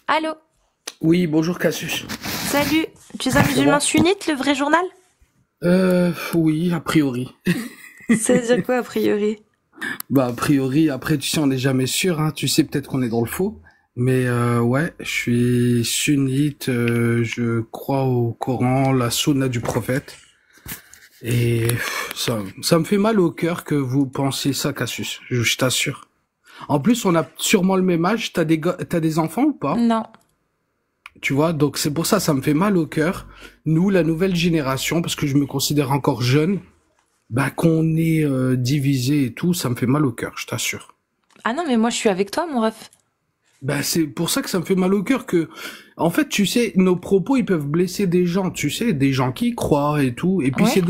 Allô, Oui, bonjour Cassius. salut, tu es un Ça musulman va? sunnite, le vrai journal? Oui, a priori. Ça veut dire quoi a priori? Bah, a priori, après, tu sais, on n'est jamais sûr, hein. Tu sais, peut-être qu'on est dans le faux. Mais ouais, je suis sunnite, je crois au Coran, la sunna du prophète. Et ça me fait mal au cœur que vous pensiez ça, Cassius. Je t'assure. En plus, on a sûrement le même âge. T'as des enfants ou pas? Non. Tu vois, donc c'est pour ça, ça me fait mal au cœur. Nous, la nouvelle génération, parce que je me considère encore jeune, bah qu'on est divisé et tout, ça me fait mal au cœur, je t'assure. Ah non, mais moi je suis avec toi, mon ref. Bah c'est pour ça que ça me fait mal au cœur que, en fait, tu sais, nos propos ils peuvent blesser des gens, tu sais, des gens qui y croient et tout. Et puis Ouais.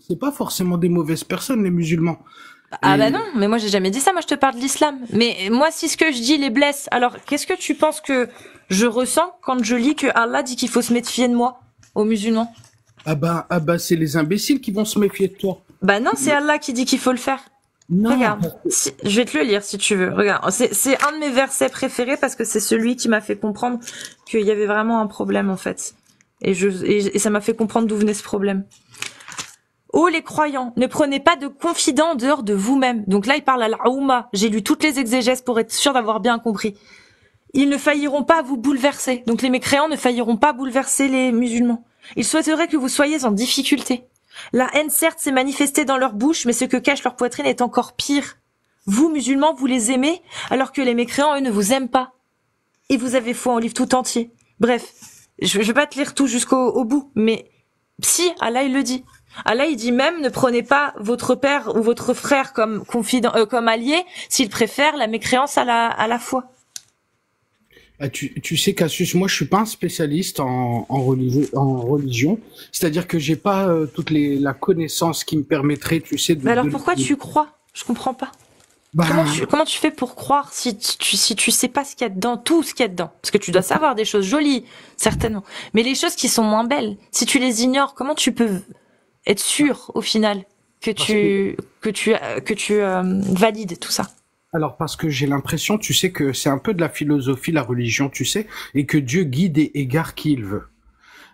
c'est pas forcément des mauvaises personnes les musulmans. Ah bah non, Et mais moi j'ai jamais dit ça, moi je te parle de l'islam. Mais moi si ce que je dis les blesse, alors qu'est-ce que tu penses que je ressens quand je lis que Allah dit qu'il faut se méfier de moi, aux musulmans? ah bah c'est les imbéciles qui vont se méfier de toi. Bah non, c'est Allah qui dit qu'il faut le faire. Non, Regarde, je vais te le lire si tu veux. Regarde, c'est un de mes versets préférés parce que c'est celui qui m'a fait comprendre qu'il y avait vraiment un problème en fait. Et ça m'a fait comprendre d'où venait ce problème. Ô les croyants, ne prenez pas de confident en dehors de vous-même. Donc là, il parle à l'Aouma. J'ai lu toutes les exégèses pour être sûr d'avoir bien compris. Ils ne failliront pas vous bouleverser. Donc les mécréants ne failliront pas bouleverser les musulmans. Ils souhaiteraient que vous soyez en difficulté. La haine, certes, s'est manifestée dans leur bouche, mais ce que cache leur poitrine est encore pire. Vous, musulmans, vous les aimez, alors que les mécréants, eux, ne vous aiment pas. Et vous avez foi en livre tout entier. Bref, je vais pas te lire tout jusqu'au bout, mais si, Allah, il le dit. Allah, il dit même, ne prenez pas votre père ou votre frère comme confident, comme allié, s'il préfère la mécréance à la foi. ah, tu sais, Cassius, moi, je suis pas un spécialiste en religion. C'est-à-dire que j'ai pas la connaissance qui me permettrait, tu sais, Mais alors pourquoi tu crois? Je comprends pas. ben, Comment tu fais pour croire si tu sais pas ce qu'il y a dedans, tout ce qu'il y a dedans? Parce que tu dois savoir des choses jolies, certainement. Mais les choses qui sont moins belles, si tu les ignores, comment tu peux être sûr, au final, parce que, que tu valides tout ça? parce que j'ai l'impression, tu sais, que c'est un peu de la philosophie, la religion, tu sais, et que Dieu guide et égare qui il veut.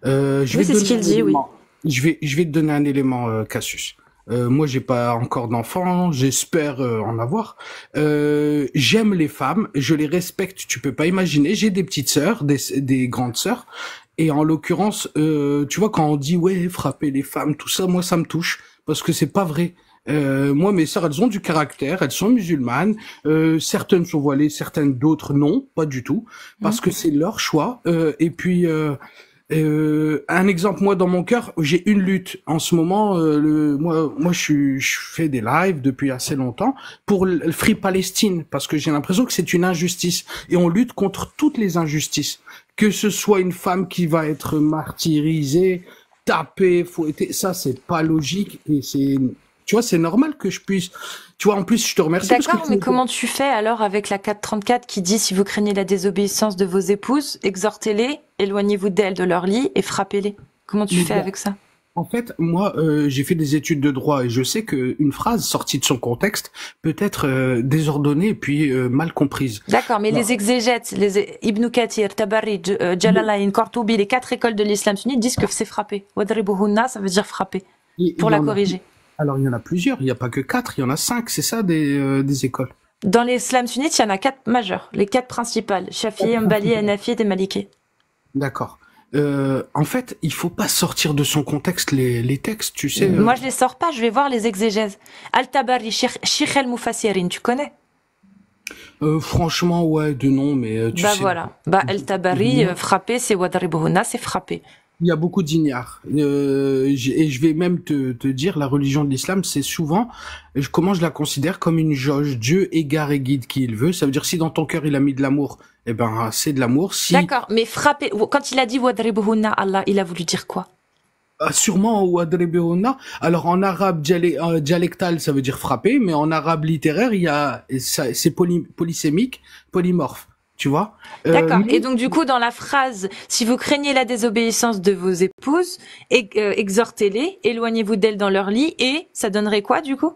Je Oui, vais te c'est ce donner qu'il un dit, oui. élément. Je vais te donner un élément, Cassius. Moi, j'ai pas encore d'enfants, j'espère en avoir. J'aime les femmes, je les respecte. Tu peux pas imaginer. J'ai des petites sœurs, des grandes sœurs, et en l'occurrence, tu vois, quand on dit ouais, frapper les femmes, tout ça, moi, ça me touche parce que c'est pas vrai. Moi, mes sœurs, elles ont du caractère, elles sont musulmanes. Certaines sont voilées, certaines d'autres non, pas du tout, Hmm. parce que c'est leur choix. Et puis un exemple, moi dans mon cœur, j'ai une lutte en ce moment. Je fais des lives depuis assez longtemps pour le Free Palestine parce que j'ai l'impression que c'est une injustice et on lutte contre toutes les injustices. Que ce soit une femme qui va être martyrisée, tapée, fouettée, ça c'est pas logique et tu vois, c'est normal que je puisse. Tu vois, en plus, je te remercie parce que D'accord, mais comment tu fais alors avec la 434 qui dit si vous craignez la désobéissance de vos épouses, exhortez-les, éloignez-vous d'elles de leur lit et frappez-les. Comment tu mais fais avec ça? en fait, moi, j'ai fait des études de droit et je sais qu'une phrase sortie de son contexte peut être désordonnée et puis mal comprise. D'accord, mais Alors, les exégètes, Ibn Kathir, Tabari, Jalalain, Qurtubi, les quatre écoles de l'islam sunnite disent que c'est frapper. Wadribuhunna, ça veut dire frapper, il pour y la en a, corriger. alors il y en a plusieurs. Il n'y a pas que quatre, il y en a cinq. C'est ça des écoles. Dans l'islam sunnite, il y en a quatre majeurs, les quatre principales, Shafi'i, Quatre Hanbali, principales. Hanafi et Maliki. D'accord. En fait, il faut pas sortir de son contexte les textes. Tu sais. Moi, je les sors pas, je vais voir les exégèses. Al-Tabari, Sheikh al-Mufassirin, tu connais? Franchement, ouais, de nom, mais tu Bah sais. voilà. Bah Al-Tabari, frapper, c'est Wadribuhunna, c'est frapper. Il y a beaucoup d'ignares. Et je vais même te dire, la religion de l'islam, c'est souvent, comment je la considère, comme une jauge. Dieu égare et guide qui il veut. Ça veut dire si dans ton cœur il a mis de l'amour, eh ben c'est de l'amour. Si D'accord, mais frapper, quand il a dit Wadribuhunna, Allah, il a voulu dire quoi? sûrement ou adrebeona. Alors en arabe dialectal, ça veut dire frapper, mais en arabe littéraire, c'est polysémique, polymorphe. Tu vois. D'accord. Et Nous, donc du coup, dans la phrase, si vous craignez la désobéissance de vos épouses, exhortez-les, éloignez-vous d'elles dans leur lit, et ça donnerait quoi du coup?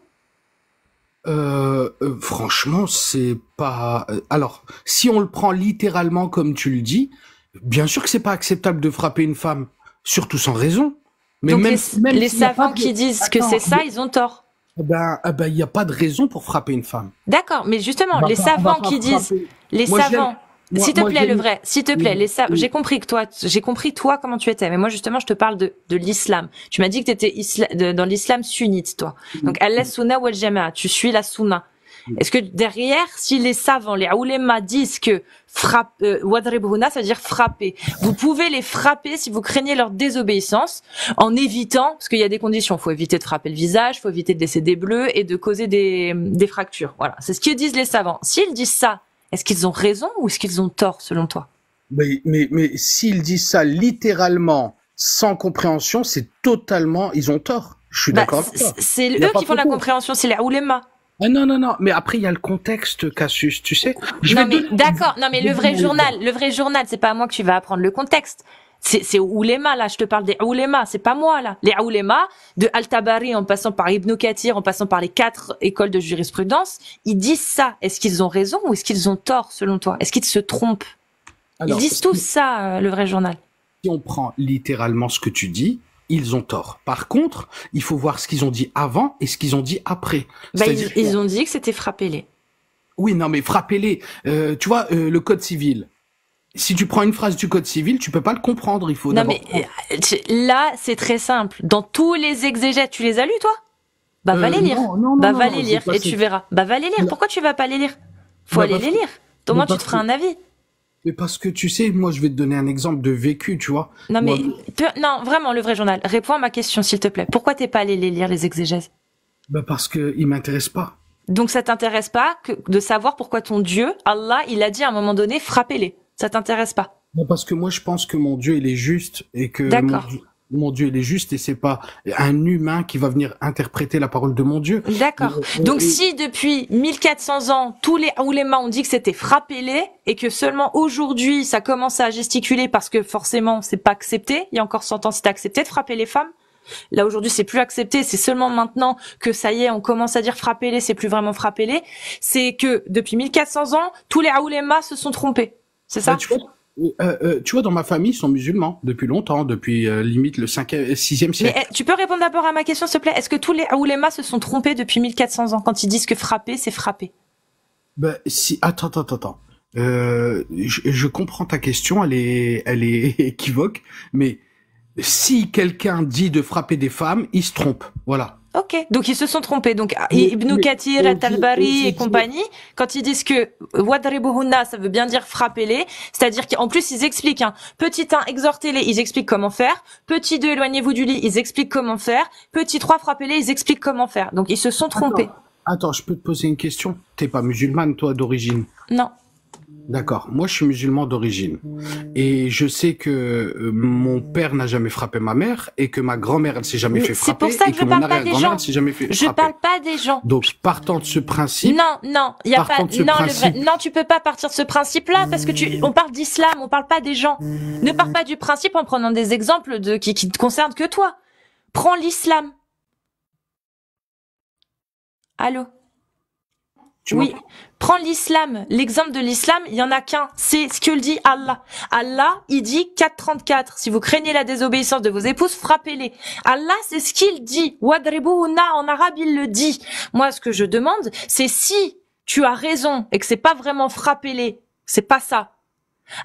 Franchement, c'est pas. Alors, si on le prend littéralement comme tu le dis, bien sûr que c'est pas acceptable de frapper une femme, surtout sans raison. Mais Donc même les s'il y a pas savants de... qui disent que c'est Attends, ça, ils ont tort. il y a pas de raison pour frapper une femme. D'accord, mais justement, les On va savants pas qui disent, frapper. les Moi, j'aime. savants, s'il te Moi, plaît, le j'aime. vrai, s'il te plaît, Oui. j'ai compris que toi, j'ai compris toi comment tu étais, mais moi justement, je te parle de l'islam. Tu m'as dit que tu étais dans l'islam sunnite, toi. Donc, al-sunna wal jama'a, tu suis la sunna. Est-ce que derrière, si les savants, les oulémas disent que wadribhuna, ça veut dire frapper, vous pouvez les frapper si vous craignez leur désobéissance, en évitant, parce qu'il y a des conditions, il faut éviter de frapper le visage, il faut éviter de laisser des bleus et de causer des fractures. Voilà, c'est ce que disent les savants. S'ils disent ça, est-ce qu'ils ont raison ou est-ce qu'ils ont tort, selon toi? Mais s'ils disent ça littéralement, sans compréhension, c'est totalement, ils ont tort. Je suis d'accord avec toi. C'est Il y a eux pas qui font la photo. compréhension, c'est les oulémas. Ah non, non, non. Mais après, il y a le contexte, Cassius, tu sais. Je vais Non mais donner- d'accord, non mais je vais donner un exemple. le vrai journal, c'est pas à moi que tu vas apprendre le contexte. C'est ouléma là, je te parle des oulémas, c'est pas moi là. Les oulémas de Al-Tabari en passant par Ibn Kathir, en passant par les 4 écoles de jurisprudence, ils disent ça. Est-ce qu'ils ont raison ou est-ce qu'ils ont tort selon toi? Est-ce qu'ils se trompent? Ils Alors, disent tous ça, le vrai journal. si on prend littéralement ce que tu dis, ils ont tort. Par contre, il faut voir ce qu'ils ont dit avant et ce qu'ils ont dit après. Bah C'est-à-dire que- ils ont dit que c'était frappez-les. oui, non, mais frappez-les. Tu vois, le code civil. Si tu prends une phrase du code civil, tu peux pas le comprendre. Il faut Non d'abord. mais là, c'est très simple. Dans tous les exégètes, tu les as lus toi? Bah va les lire. Non, non, Bah non, va non, les j'ai lire pas et tu cette- verras. Bah va les lire. Non. Pourquoi tu vas pas les lire? Faut Bah, aller parce les que- lire. Au moins tu parce te feras que- un avis. Mais parce que tu sais, moi, je vais te donner un exemple de vécu, tu vois. Non mais Moi, non, vraiment le vrai journal. Réponds à ma question s'il te plaît. Pourquoi t'es pas allé les lire les exégèses? bah parce que il m'intéresse pas. Donc ça t'intéresse pas que de savoir pourquoi ton Dieu, Allah, il a dit à un moment donné frappez-les. Ça t'intéresse pas? Bah, parce que moi, je pense que mon Dieu, il est juste et que D'accord. mon Dieu, il est juste et c'est pas un humain qui va venir interpréter la parole de mon Dieu. D'accord. Donc si depuis 1400 ans, tous les oulémas ont dit que c'était frappez-les et que seulement aujourd'hui ça commence à gesticuler parce que forcément c'est pas accepté, il y a encore 100 ans c'était accepté de frapper les femmes. Là aujourd'hui c'est plus accepté, c'est seulement maintenant que ça y est, on commence à dire frappez-les, c'est plus vraiment frappez-les. C'est que depuis 1400 ans, tous les oulémas se sont trompés. C'est ça? Bah, tu vois, dans ma famille, ils sont musulmans depuis longtemps, depuis limite le 5e, 6e Mais siècle. tu peux répondre d'abord à ma question s'il te plaît? Est-ce que tous les oulémas se sont trompés depuis 1400 ans quand ils disent que frapper c'est frapper? Bah, si, attends. Je comprends ta question, elle est équivoque, mais si quelqu'un dit de frapper des femmes, il se trompe. Voilà. Ok, donc ils se sont trompés. Donc Mais- Ibn mais- Kathir, on Al-Tabari dit- et compagnie, quand ils disent que wadribuhunna, ça veut bien dire frappez-les, c'est-à-dire qu'en plus ils expliquent, hein, petit 1, exhortez-les, ils expliquent comment faire, petit 2, éloignez-vous du lit, ils expliquent comment faire, petit 3, frappez-les, ils expliquent comment faire. Donc ils se sont trompés. Attends, je peux te poser une question? T'es pas musulmane, toi, d'origine? Non. D'accord. Moi, je suis musulman d'origine. Et je sais que mon père n'a jamais frappé ma mère et que ma grand-mère, elle s'est jamais Mais fait c'est frapper pour ça que et je que mon parle pas des arrière-grand-mère, gens. elle s'est jamais fait Je frapper. parle pas des gens. Donc, partant de ce principe, Non, il y a pas. Partant de ce Non, principe- non, tu peux pas partir de ce principe-là parce que on parle d'islam, on parle pas des gens. Ne pars pas du principe en prenant des exemples qui te concernent que toi. Prends l'islam. Allô? tu Oui. m'entends? Prends l'islam. L'exemple de l'islam, il y en a qu'un. C'est ce que le dit Allah. Allah, il dit 4.34. Si vous craignez la désobéissance de vos épouses, frappez-les. Allah, c'est ce qu'il dit. Wadribuhunna, en arabe, il le dit. Moi, ce que je demande, c'est si tu as raison et que c'est pas vraiment frappez-les. C'est pas ça.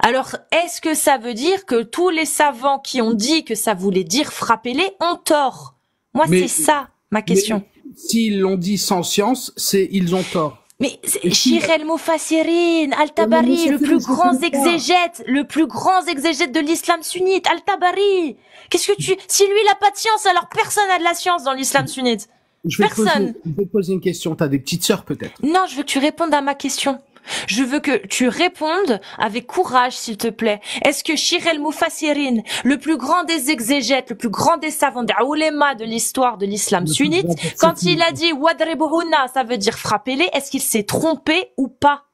Alors, est-ce que ça veut dire que tous les savants qui ont dit que ça voulait dire frappez-les ont tort? Moi, Mais- c'est ça, ma question. Mais s'ils l'ont dit sans science, ils ont tort. Mais Et si- Shir el-Mufassirin, Al-Tabari, le plus grand exégète, de l'islam sunnite, Al-Tabari. Qu'est-ce que si lui il a pas de science, alors personne n'a de la science dans l'islam sunnite. Je vais Personne. je vais te poser une question. T'as des petites sœurs, peut-être? Non, je veux que tu répondes à ma question. Je veux que tu répondes avec courage, s'il te plaît. Est-ce que Shir el-Mufassirin, le plus grand des exégètes, le plus grand des savants, des oulémas de l'histoire de l'islam sunnite, quand il a dit wadribuhunna, ça veut dire frappez-les, est-ce qu'il s'est trompé ou pas?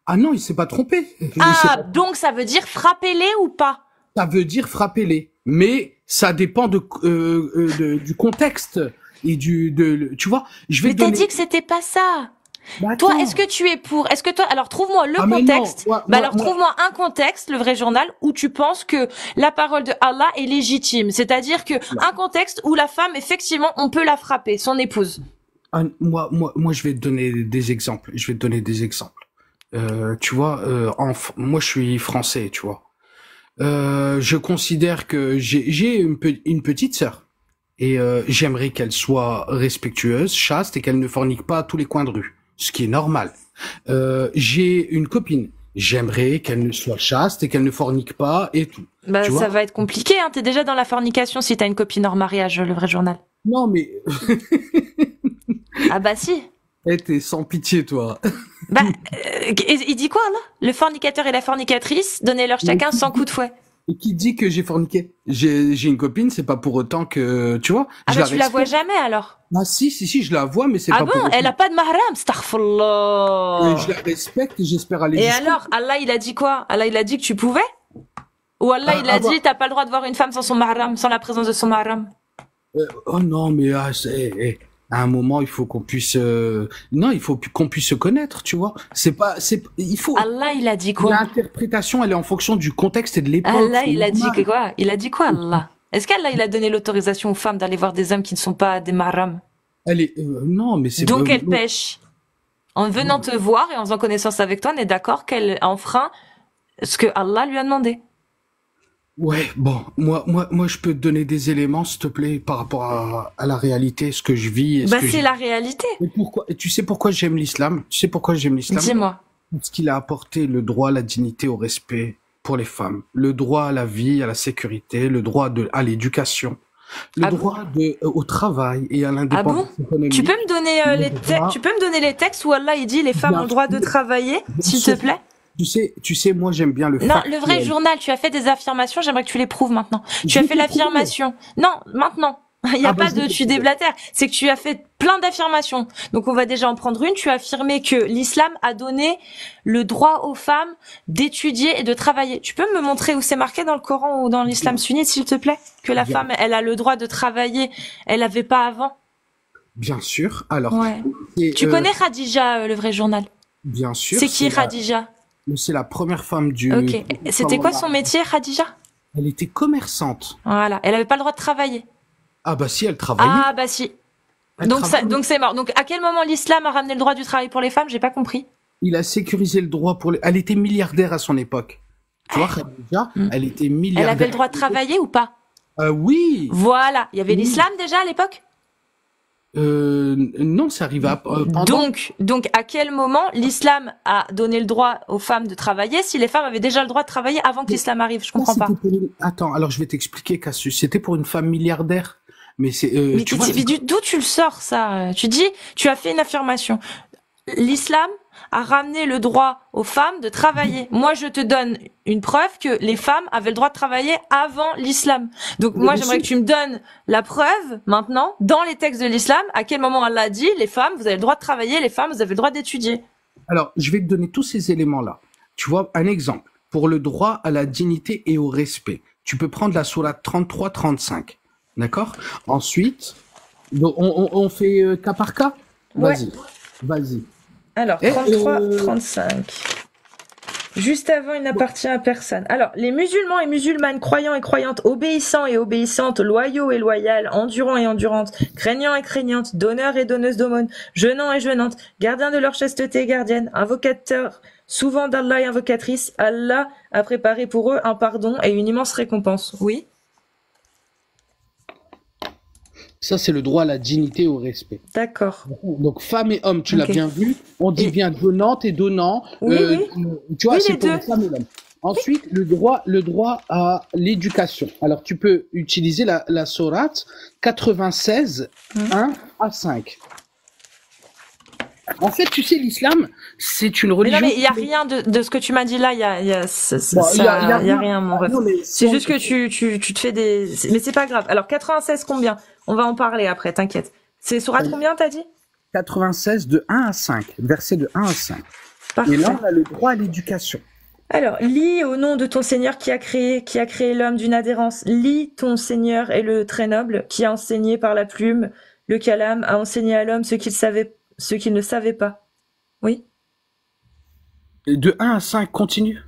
Ah non, il s'est pas trompé. Ah, donc ça veut dire frappez-les ou pas? Ça veut dire frappez-les. Mais ça dépend du contexte. et tu vois, je vais Mais te t'as donner. dit que c'était pas ça. Bah, Toi, attends. est-ce que tu es pour? Est-ce que toi, alors trouve-moi le Ah, mais non, contexte. moi, Alors trouve-moi un contexte, le vrai journal, où tu penses que la parole de Allah est légitime. C'est-à-dire que un contexte où la femme, effectivement, on peut la frapper, son épouse. moi, je vais te donner des exemples. Je vais te donner des exemples. Tu vois, moi, je suis français, tu vois. Je considère que j'ai une petite sœur. Et j'aimerais qu'elle soit respectueuse, chaste et qu'elle ne fornique pas à tous les coins de rue, ce qui est normal. J'ai une copine. J'aimerais qu'elle ne soit chaste et qu'elle ne fornique pas et tout. Bah, Tu ça vois? va être compliqué, hein. T'es déjà dans la fornication si t'as une copine hors mariage, le vrai journal. Non, mais Ah bah si. t'es sans pitié, toi. Bah, il dit quoi, là? Le fornicateur et la fornicatrice, donnez-leur chacun 100 coups de fouet. Et qui dit que j'ai forniqué? J'ai une copine, c'est pas pour autant que, tu vois, Ah je bah la tu la vois respecte. jamais alors. Ah si, je la vois, mais c'est Ah pas bon, pour autant. elle a pas de mahram, Et astaghfirullah. je la respecte et j'espère aller Et jusqu'au alors, Allah il a dit quoi? Allah il a dit que tu pouvais? Ou Allah il a avoir. dit t'as pas le droit de voir une femme sans son mahram, sans la présence de son mahram? Oh non, mais à un moment, il faut qu'on puisse. Non, il faut qu'on puisse se connaître, tu vois. Il faut. Allah il a dit quoi? L'interprétation, elle est en fonction du contexte et de l'époque. Allah C'est il a dit normal. que quoi? Il a dit quoi Allah? Est-ce qu'Allah il a donné l'autorisation aux femmes d'aller voir des hommes qui ne sont pas des mahrams? Elle est. Non, mais c'est. Donc elle pêche. En venant te voir et en faisant connaissance avec toi, on est d'accord qu'elle enfreint ce que Allah lui a demandé. Ouais, bon, moi, je peux te donner des éléments, s'il te plaît, par rapport à la réalité, ce que je vis, et ce Bah que c'est j'ai. la réalité. Et tu sais pourquoi j'aime l'islam? Tu sais pourquoi j'aime l'islam? Dis-moi. Parce qu'il a apporté le droit à la dignité, au respect pour les femmes, le droit à la vie, à la sécurité, le droit à l'éducation, le Ah bon? droit au travail et à Ah bon? l'indépendance économique. Tu peux me donner tu peux me donner les textes où Allah il dit les femmes ont Bien le droit de sûr, travailler, bien s'il te sûr. plaît? Tu sais, moi j'aime bien le Non, le vrai factuel. journal, tu as fait des affirmations, j'aimerais que tu les prouves maintenant. Tu Je as vais fait te le prouver. l'affirmation. Non, maintenant. Il y a Ah bah pas je vais de te le tu prouver. déblatères, c'est que tu as fait plein d'affirmations. Donc on va déjà en prendre une, tu as affirmé que l'islam a donné le droit aux femmes d'étudier et de travailler. Tu peux me montrer où c'est marqué dans le Coran ou dans l'islam sunnite s'il te plaît que la Bien, femme elle a le droit de travailler, elle avait pas avant? bien sûr. Alors, Ouais. et, Tu connais Khadija le vrai journal? bien sûr, C'est qui Khadija? c'est la première femme OK. C'était quoi son métier Khadija? Elle était commerçante. Voilà, elle avait pas le droit de travailler. Ah bah si, elle travaillait. Ah bah si. Elle Donc ça, travaillait. donc c'est mort. Donc à quel moment l'islam a ramené le droit du travail pour les femmes? J'ai pas compris. Il a sécurisé le droit pour les... Elle était milliardaire à son époque. Tu vois, Khadija, Mm. elle était Elle milliardaire. avait le droit de travailler ou pas? Oui. Voilà. Il y avait Oui. l'islam déjà à l'époque? Non, ça arrive pendant. Donc à quel moment l'islam a donné le droit aux femmes de travailler si les femmes avaient déjà le droit de travailler avant que l'islam arrive? Je comprends Ça, pas. c'était pour Attends, alors je vais t'expliquer, Cassius. C'était pour une femme milliardaire. Mais c'est, Mais tu vois, d'où tu le sors ça? Tu dis, tu as fait une affirmation. L'islam a ramené le droit aux femmes de travailler. Moi, je te donne une preuve que les femmes avaient le droit de travailler avant l'islam. Donc, moi, bien j'aimerais sûr. que tu me donnes la preuve, maintenant, dans les textes de l'islam, à quel moment Allah a dit, les femmes, vous avez le droit de travailler, les femmes, vous avez le droit d'étudier. Alors, je vais te donner tous ces éléments-là. Tu vois, un exemple. Pour le droit à la dignité et au respect. Tu peux prendre la sourate 33-35. D'accord? Ensuite, donc, on fait cas par cas? Ouais. Vas-y. Alors, Et, 35. Juste avant, il n'appartient à personne. Alors, les musulmans et musulmanes, croyants et croyantes, obéissants et obéissantes, loyaux et loyales, endurants et endurantes, craignants et craignantes, donneurs et donneuses d'aumônes, jeûnants et jeûnantes, gardiens de leur chasteté et gardiennes, invocateurs souvent d'Allah et invocatrices, Allah a préparé pour eux un pardon et une immense récompense. Oui? Ça, c'est le droit à la dignité et au respect. D'accord. Donc, femme et homme, tu l'as Ok. bien vu. On dit Et- bien donnante et donnant. Oui, Tu vois, Oui, c'est les pour deux. les femmes et l'homme. Ensuite, le droit à l'éducation. Alors, tu peux utiliser la sourate 96, 1 à 5. En fait, tu sais, l'islam, c'est une Mais religion. non, mais il y a rien de ce que tu m'as dit là, il y a Bon, il y a rien, mon ref. Non, mais C'est juste que tu te fais des... Mais c'est pas grave. Alors, 96 combien? On va en parler après, t'inquiète. C'est sourate Oui. combien, t'as dit? 96 de 1 à 5. Verset de 1 à 5. Parfait. Et là, on a le droit à l'éducation. Alors, lis au nom de ton Seigneur qui a créé l'homme d'une adhérence. Lis ton Seigneur est le très noble, qui a enseigné par la plume le kalam, a enseigné à l'homme ce qu'il ne savait pas. Oui? De 1 à 5, continue.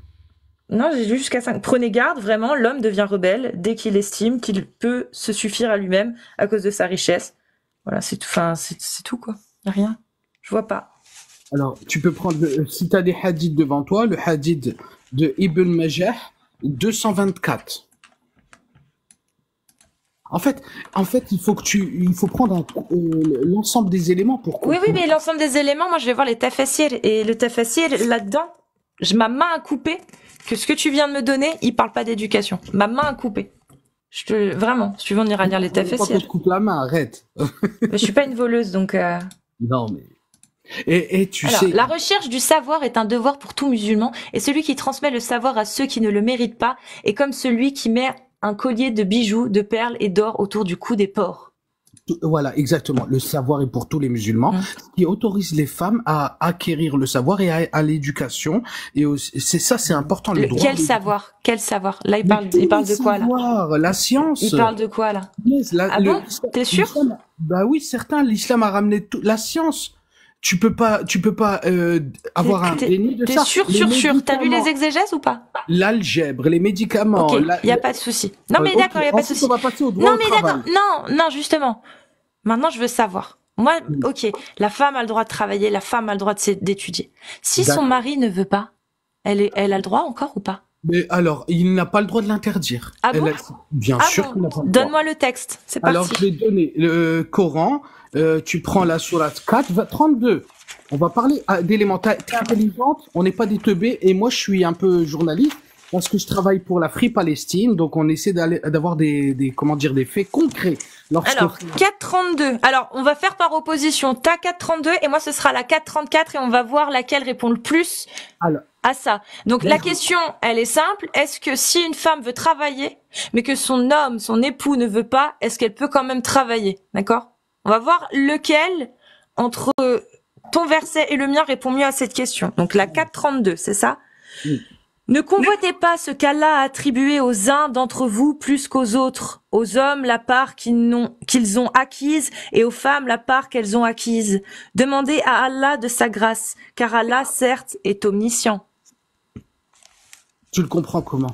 Non, j'ai lu jusqu'à 5. Prenez garde, vraiment, l'homme devient rebelle dès qu'il estime qu'il peut se suffire à lui-même à cause de sa richesse. Voilà, c'est tout, enfin, c'est tout, quoi. Y a rien. Je vois pas. Alors, tu peux prendre, si tu as des hadiths devant toi, le hadith de Ibn Majah, 224. En fait, il faut prendre l'ensemble des éléments pour Oui, comprendre. mais l'ensemble des éléments, moi, je vais voir les tafassirs. Et le tafassir, là-dedans, ma main à couper, que ce que tu viens de me donner, il parle pas d'éducation. Ma main à couper. Vraiment, si tu veux, on ira lire les Quand tafassirs. on te coupe la main, arrête. Je suis pas une voleuse, donc... Non, mais... Et tu Alors, sais... la recherche du savoir est un devoir pour tout musulman, et celui qui transmet le savoir à ceux qui ne le méritent pas est comme celui qui met un collier de bijoux, de perles et d'or autour du cou des porcs. Voilà, exactement. Le savoir est pour tous les musulmans, qui autorise les femmes à acquérir le savoir et à l'éducation. Et c'est important. Le droit Quel savoir? Quel savoir? Là, il parle de quoi, là? Savoir, la science. Il parle de quoi, là? Yes, Bon? T'es sûr? Bah oui, certains. L'islam a ramené la science. Tu peux pas avoir un déni de ça. T'es sûr? T'as lu les exégèses ou pas? L'algèbre, les médicaments. Ok, y a pas de souci. Non, mais d'accord, y a pas de souci. On va passer au droit Non, au mais travail. d'accord. Non, justement. Maintenant, je veux savoir. Moi, ok, la femme a le droit de travailler, la femme a le droit d'étudier. Si son mari ne veut pas, elle a le droit encore ou pas? Mais alors, il n'a pas le droit de l'interdire. Ah bon? Bien sûr qu'il n'a pas le droit. Donne-moi le texte. C'est parti. Alors, je vais donner le Coran. Tu prends la sourate 4, 32. On va parler d'éléments. T'es intelligente, on n'est pas des teubés. Et moi, je suis un peu journaliste parce que je travaille pour la Free Palestine. Donc, on essaie d'avoir des faits concrets. Alors, 4.32. Alors, on va faire par opposition. T'as 4.32 et moi, ce sera la 4.34 et on va voir laquelle répond le plus à ça. Donc, la question, elle est simple. Est-ce que si une femme veut travailler, mais que son homme, son époux ne veut pas, est-ce qu'elle peut quand même travailler? D'accord? On va voir lequel, entre ton verset et le mien, répond mieux à cette question. Donc, la 4.32, c'est ça? Oui. Ne convoitez pas ce qu'Allah a attribué aux uns d'entre vous plus qu'aux autres, aux hommes la part qu'ils ont acquise et aux femmes la part qu'elles ont acquise. Demandez à Allah de sa grâce, car Allah, certes, est omniscient. Tu le comprends comment?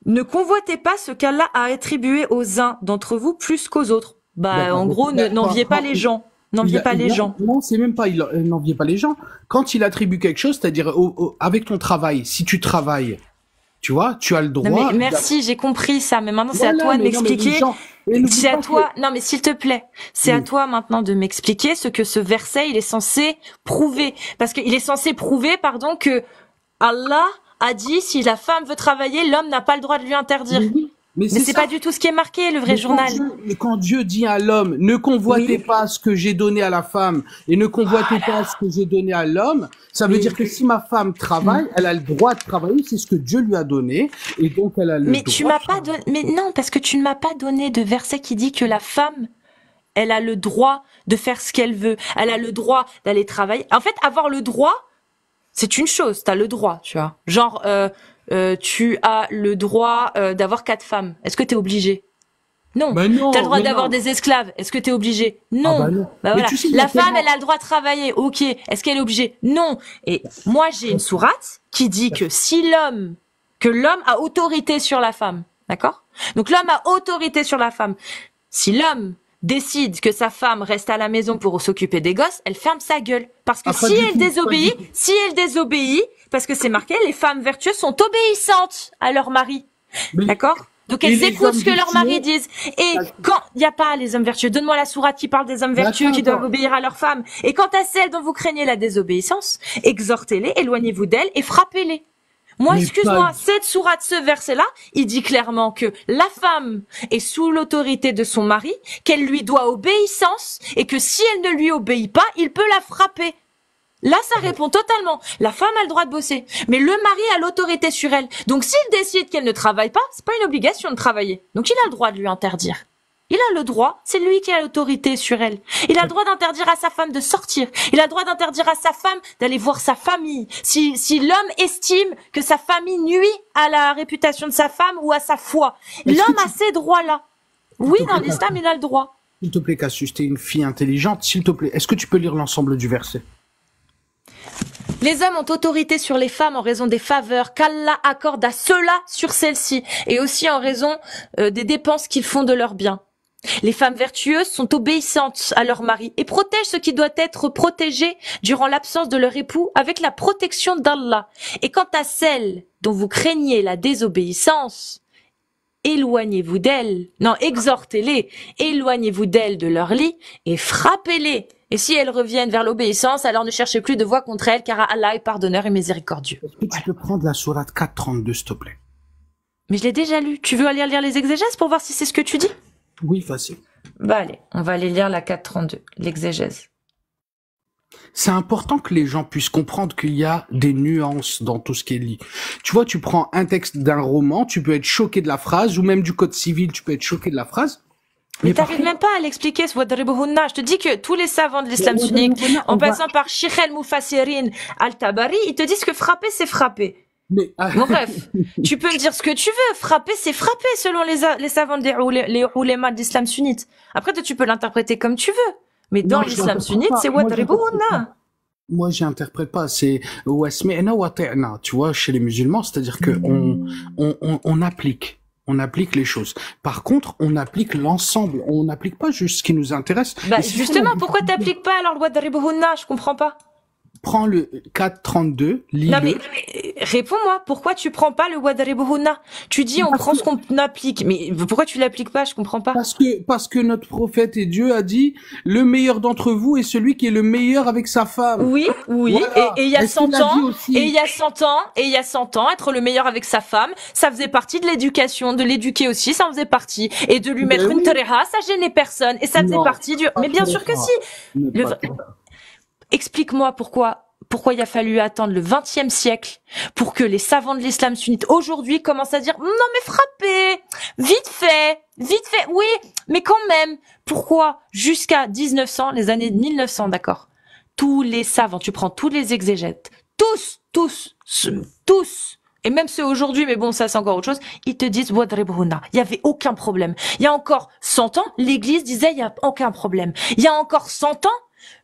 Ne convoitez pas ce qu'Allah a attribué aux uns d'entre vous plus qu'aux autres. En gros, n'enviez pas les gens. N'enviez pas les gens. Non, c'est même pas, n'enviez pas les gens. Quand il attribue quelque chose, c'est-à-dire avec ton travail, si tu travailles, tu vois, tu as le droit. Non, mais merci, j'ai compris ça, mais maintenant c'est à toi de m'expliquer. C'est à toi. Non, mais s'il te plaît, c'est à toi maintenant de m'expliquer ce que ce verset il est censé prouver, parce qu'il est censé prouver, que Allah a dit si la femme veut travailler, l'homme n'a pas le droit de lui interdire. Mais c'est pas du tout ce qui est marqué, le vrai journal. Quand Dieu dit à l'homme, ne convoitez pas ce que j'ai donné à la femme et ne convoitez pas ce que j'ai donné à l'homme, ça veut dire que si ma femme travaille, elle a le droit de travailler, c'est ce que Dieu lui a donné, et donc elle a le droit. Mais tu m'as pas donné, mais non, parce que tu ne m'as pas donné de verset qui dit que la femme, elle a le droit de faire ce qu'elle veut, elle a le droit d'aller travailler. En fait, avoir le droit, c'est une chose, t'as le droit, tu vois. Genre, tu as le droit d'avoir 4 femmes. Est-ce que t'es obligé? Non. Non. T'as le droit d'avoir des esclaves. Est-ce que t'es obligé? Non. Non. Voilà. Tu sais, la femme, elle a le droit de travailler. Ok. Est-ce qu'elle est obligée? Non. Et moi, j'ai une sourate qui dit que que l'homme a autorité sur la femme. D'accord? Donc l'homme a autorité sur la femme. Si l'homme décide que sa femme reste à la maison pour s'occuper des gosses, elle ferme sa gueule. Parce que si elle désobéit, parce que c'est marqué, les femmes vertueuses sont obéissantes à leur mari. D'accord? Donc elles écoutent ce que leur mari disent. Et quand il n'y a pas les hommes vertueux, donne-moi la sourate qui parle des hommes vertueux qui doivent obéir à leurs femmes. Et quant à celles dont vous craignez la désobéissance, exhortez-les, éloignez-vous d'elles et frappez-les. Moi, excuse-moi, cette sourate, ce verset-là, il dit clairement que la femme est sous l'autorité de son mari, qu'elle lui doit obéissance, et que si elle ne lui obéit pas, il peut la frapper. Là, ça répond totalement. La femme a le droit de bosser, mais le mari a l'autorité sur elle. Donc, s'il décide qu'elle ne travaille pas, c'est pas une obligation de travailler. Donc, il a le droit de lui interdire. Il a le droit, c'est lui qui a l'autorité sur elle. Il a le droit d'interdire à sa femme de sortir. Il a le droit d'interdire à sa femme d'aller voir sa famille. Si l'homme estime que sa famille nuit à la réputation de sa femme ou à sa foi. L'homme a ces droits-là. Oui, dans l'islam, il a le droit. S'il te plaît, Cassius, t'es une fille intelligente. S'il te plaît, est-ce que tu peux lire l'ensemble du verset? Les hommes ont autorité sur les femmes en raison des faveurs qu'Allah accorde à ceux-là sur celles-ci, et aussi en raison des dépenses qu'ils font de leurs biens. Les femmes vertueuses sont obéissantes à leur mari et protègent ce qui doit être protégé durant l'absence de leur époux avec la protection d'Allah. Et quant à celles dont vous craignez la désobéissance, éloignez-vous d'elles. Non, exhortez-les. Éloignez-vous d'elles de leur lit et frappez-les. Et si elles reviennent vers l'obéissance, alors ne cherchez plus de voix contre elles, car Allah est pardonneur et miséricordieux. Est-ce que tu peux prendre la sourate 432, s'il te plaît? Mais je l'ai déjà lu. Tu veux aller lire les exégèses pour voir si c'est ce que tu dis? Oui, vas-y. Bah allez, on va aller lire la 432, l'exégèse. C'est important que les gens puissent comprendre qu'il y a des nuances dans tout ce qui est dit. Tu vois, tu prends un texte d'un roman, tu peux être choqué de la phrase, ou même du code civil, tu peux être choqué de la phrase. Mais t'arrives même pas à l'expliquer, ce Wadribuhunna. Je te dis que tous les savants de l'islam sunnite, en passant par Sheikh al-Mufassirin al-Tabari, ils te disent que frapper, c'est frapper. Mais, Bon, bref, tu peux me dire ce que tu veux. Frapper, c'est frapper selon les savants les ulémas de l'islam sunnite. Après, toi, tu peux l'interpréter comme tu veux. Mais dans l'islam sunnite, c'est Wadribuhunna. Moi, j'interprète pas. C'est wasmi'na wa ta'na. Tu vois, chez les musulmans, c'est-à-dire que on applique. On applique les choses. Par contre, on applique l'ensemble. On n'applique pas juste ce qui nous intéresse. Bah, justement, pourquoi t'appliques pas alors le Wadribuhunna? Je comprends pas. Prends le 432, lis-le. Non mais réponds-moi, pourquoi tu prends pas le Wadribuhunna? Tu dis on prend ce qu'on applique, mais pourquoi tu l'appliques pas? Je comprends pas. Parce que notre prophète et Dieu a dit le meilleur d'entre vous est celui qui est le meilleur avec sa femme. Oui, voilà. Et il y a 100 ans, et il y a 100 ans, être le meilleur avec sa femme, ça faisait partie de l'éducation, de l'éduquer aussi, ça en faisait partie, et de lui mettre une tréha, ça gênait personne, et ça faisait partie du. Mais bien sûr que si. Explique-moi pourquoi il a fallu attendre le XXe siècle pour que les savants de l'islam sunnite aujourd'hui commencent à dire non mais frappez, vite fait, oui, mais quand même. Pourquoi jusqu'à 1900, les années 1900, d'accord, tous les savants, tu prends tous les exégètes, tous, et même ceux aujourd'hui, mais bon, ça c'est encore autre chose, ils te disent Wadribuhunna. Il y avait aucun problème. Il y a encore 100 ans, l'église disait il y a aucun problème. Il y a encore 100 ans,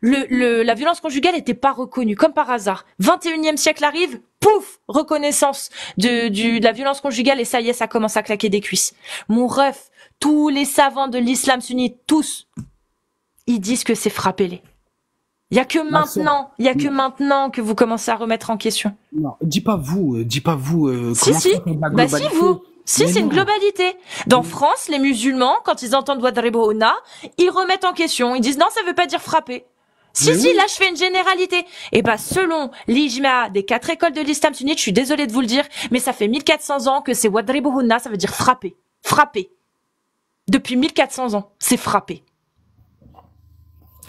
la violence conjugale n'était pas reconnue, comme par hasard. 21e siècle arrive, pouf, reconnaissance de la violence conjugale, et ça y est, ça commence à claquer des cuisses. Mon ref, tous les savants de l'islam sunnite, tous, ils disent que c'est frappez-les. Il y a que maintenant que vous commencez à remettre en question. Non, dis pas vous. Si, vous. Si, c'est une globalité. Dans France, les musulmans, quand ils entendent Wadribuhunna, ils remettent en question. Ils disent non, ça veut pas dire frapper. Si, là, je fais une généralité. Et bah, selon l'ijma des 4 écoles de l'islam sunnite, je suis désolée de vous le dire, mais ça fait 1400 ans que c'est Wadribuhunna, ça veut dire frapper. Frapper. Depuis 1400 ans, c'est frapper.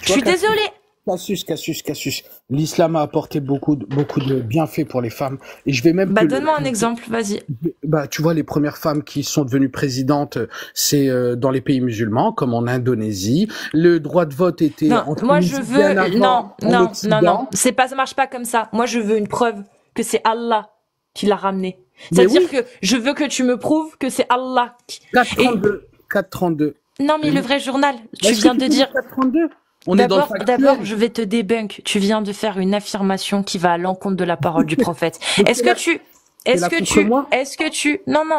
Je suis désolée. Cassius. L'islam a apporté beaucoup de bienfaits pour les femmes. Et je vais même. Bah, donne-moi un exemple, vas-y. Bah, tu vois, les premières femmes qui sont devenues présidentes, c'est dans les pays musulmans, comme en Indonésie. Le droit de vote était. Non, moi je veux. Non. Ça marche pas comme ça. Moi, je veux une preuve que c'est Allah qui l'a ramené. C'est-à-dire que je veux que tu me prouves que c'est Allah. 432. Non, mais le vrai journal. Tu viens de dire. 432. D'abord, je vais te débunk. Tu viens de faire une affirmation qui va à l'encontre de la parole du prophète. Non,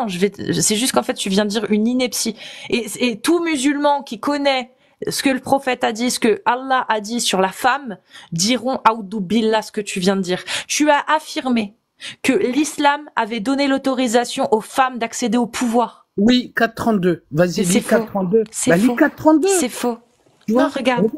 c'est juste qu'en fait, tu viens de dire une ineptie. Et tout musulman qui connaît ce que le prophète a dit, ce que Allah a dit sur la femme, diront Aoudou Billah ce que tu viens de dire. Tu as affirmé que l'islam avait donné l'autorisation aux femmes d'accéder au pouvoir. Oui, 432. Vas-y, lis 432. C'est faux. 432. C'est faux. Non, regarde.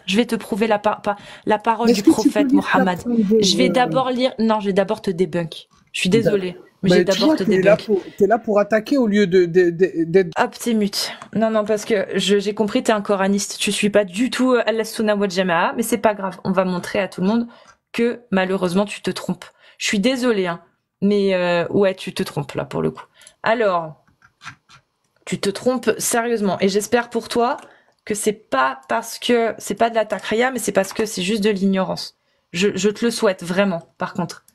Je vais te prouver la parole du prophète Mohammed. Je vais d'abord te débunk. Je suis désolée, mais je vais d'abord te débunk. T'es là pour attaquer au lieu d'être... Hop, t'es mute. Non, parce que j'ai compris, t'es un coraniste. Tu suis pas du tout Al-Sunnah wal Jama'a, mais c'est pas grave. On va montrer à tout le monde que, malheureusement, tu te trompes. Je suis désolée, hein. Mais, ouais, tu te trompes, là, pour le coup. Alors, tu te trompes sérieusement. Et j'espère pour toi que c'est pas parce que c'est pas de la takriya, mais c'est parce que c'est juste de l'ignorance. Je te le souhaite vraiment, par contre.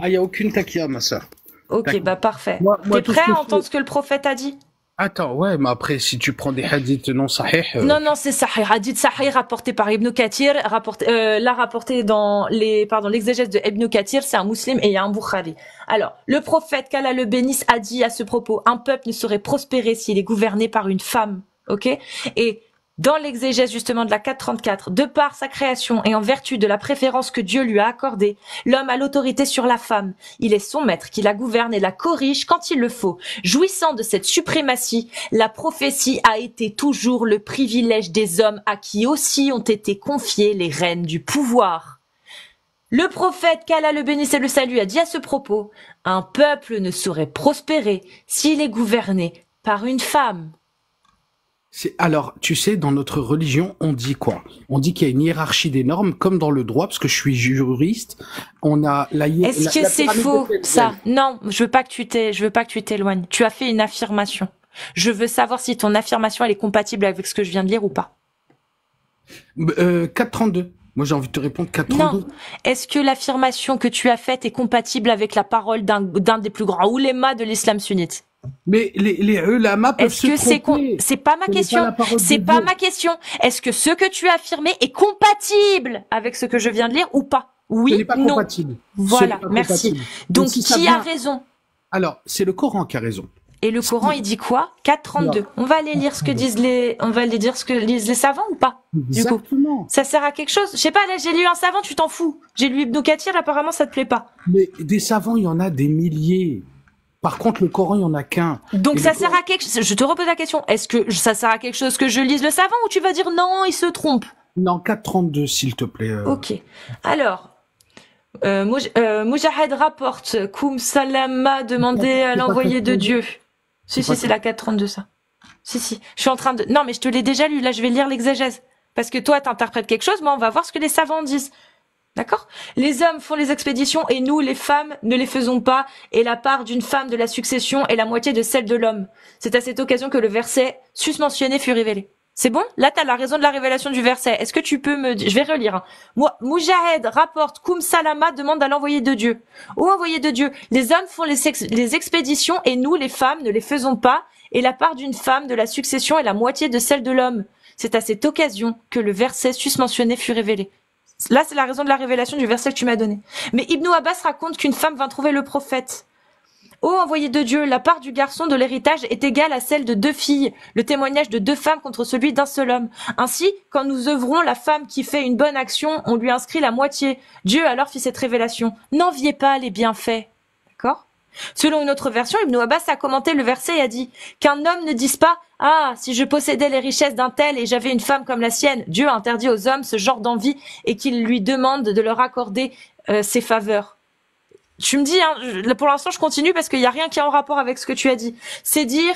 Ah, il y a aucune takia, ma sœur. Ok, bah parfait. T'es prêt à entendre ce que le prophète a dit? Attends, ouais, mais après, si tu prends des hadiths non sahih, Non, non, c'est Sahih. Hadith Sahih rapporté par Ibn Kathir, rapporté dans l'exégèse de Ibn Kathir, c'est un musulman et il y a un Bukhari. Alors, le prophète, qu'Allah le bénisse, a dit à ce propos, un peuple ne saurait prospérer s'il est gouverné par une femme. Ok? Et dans l'exégèse justement de la 434, de par sa création et en vertu de la préférence que Dieu lui a accordée, l'homme a l'autorité sur la femme. Il est son maître qui la gouverne et la corrige quand il le faut. Jouissant de cette suprématie, la prophétie a été toujours le privilège des hommes à qui aussi ont été confiées les rênes du pouvoir. Le prophète, qu'Allah le bénisse et le salue, a dit à ce propos, un peuple ne saurait prospérer s'il est gouverné par une femme. Alors, tu sais, dans notre religion, on dit quoi? On dit qu'il y a une hiérarchie des normes, comme dans le droit, parce que je suis juriste. On a Est-ce que c'est faux, ça? Non, je veux pas que tu t'éloignes. Tu as fait une affirmation. Je veux savoir si ton affirmation, elle est compatible avec ce que je viens de lire ou pas. 432. Moi, j'ai envie de te répondre 432. Non. Est-ce que l'affirmation que tu as faite est compatible avec la parole d'un des plus grands oulémas de l'islam sunnite? Mais les ulama peuvent se tromper. C'est pas ma question. C'est pas ma question. Est-ce que ce que tu as affirmé est compatible avec ce que je viens de lire ou pas? Oui, non. Compatible. Voilà, merci. Compatible. Donc qui a raison? Alors, c'est le Coran qui a raison. Et le Coran, il dit quoi? 4.32. On va aller lire ce que disent on va aller dire ce que disent les savants ou pas? Exactement. Du coup, ça sert à quelque chose? Je sais pas, là, j'ai lu un savant, tu t'en fous. J'ai lu Ibn Kathir, apparemment, ça te plaît pas. Mais des savants, il y en a des milliers. Par contre, le Coran, il y en a qu'un. Donc ça sert à quelque chose. Je te repose la question. Est-ce que ça sert à quelque chose que je lise le savant ou tu vas dire non, il se trompe? Non, 4.32, s'il te plaît. Ok. Alors, Mujahid rapporte, Koum Salama demandé à l'envoyé de Dieu. Si, c'est la 4.32, ça. Si. Je suis en train de... Non, mais je te l'ai déjà lu. Là, je vais lire l'exégèse. Parce que toi, t'interprètes quelque chose, mais on va voir ce que les savants disent. D'accord? Les hommes font les expéditions et nous, les femmes, ne les faisons pas, et la part d'une femme de la succession est la moitié de celle de l'homme. C'est à cette occasion que le verset susmentionné fut révélé. C'est bon? Là, t'as la raison de la révélation du verset. Est-ce que tu peux me dire... Je vais relire. Hein. Moi, Mujahid rapporte, Koum Salama demande à l'envoyé de Dieu. Ô envoyé de Dieu, les hommes font les expéditions et nous, les femmes, ne les faisons pas, et la part d'une femme de la succession est la moitié de celle de l'homme. C'est à cette occasion que le verset susmentionné fut révélé. Là, c'est la raison de la révélation du verset que tu m'as donné. Mais Ibn Abbas raconte qu'une femme vint trouver le prophète. Ô envoyé de Dieu, la part du garçon de l'héritage est égale à celle de 2 filles, le témoignage de 2 femmes contre celui d'un seul homme. Ainsi, quand nous œuvrons la femme qui fait une bonne action, on lui inscrit la moitié. Dieu alors fit cette révélation. N'enviez pas les bienfaits. D'accord? Selon une autre version, Ibn Abbas a commenté le verset et a dit qu'un homme ne dise pas « Ah, si je possédais les richesses d'un tel et j'avais une femme comme la sienne », Dieu a interdit aux hommes ce genre d'envie et qu'il lui demande de leur accorder ses faveurs. Tu me dis, hein, pour l'instant je continue parce qu'il n'y a rien qui est en rapport avec ce que tu as dit. C'est dire,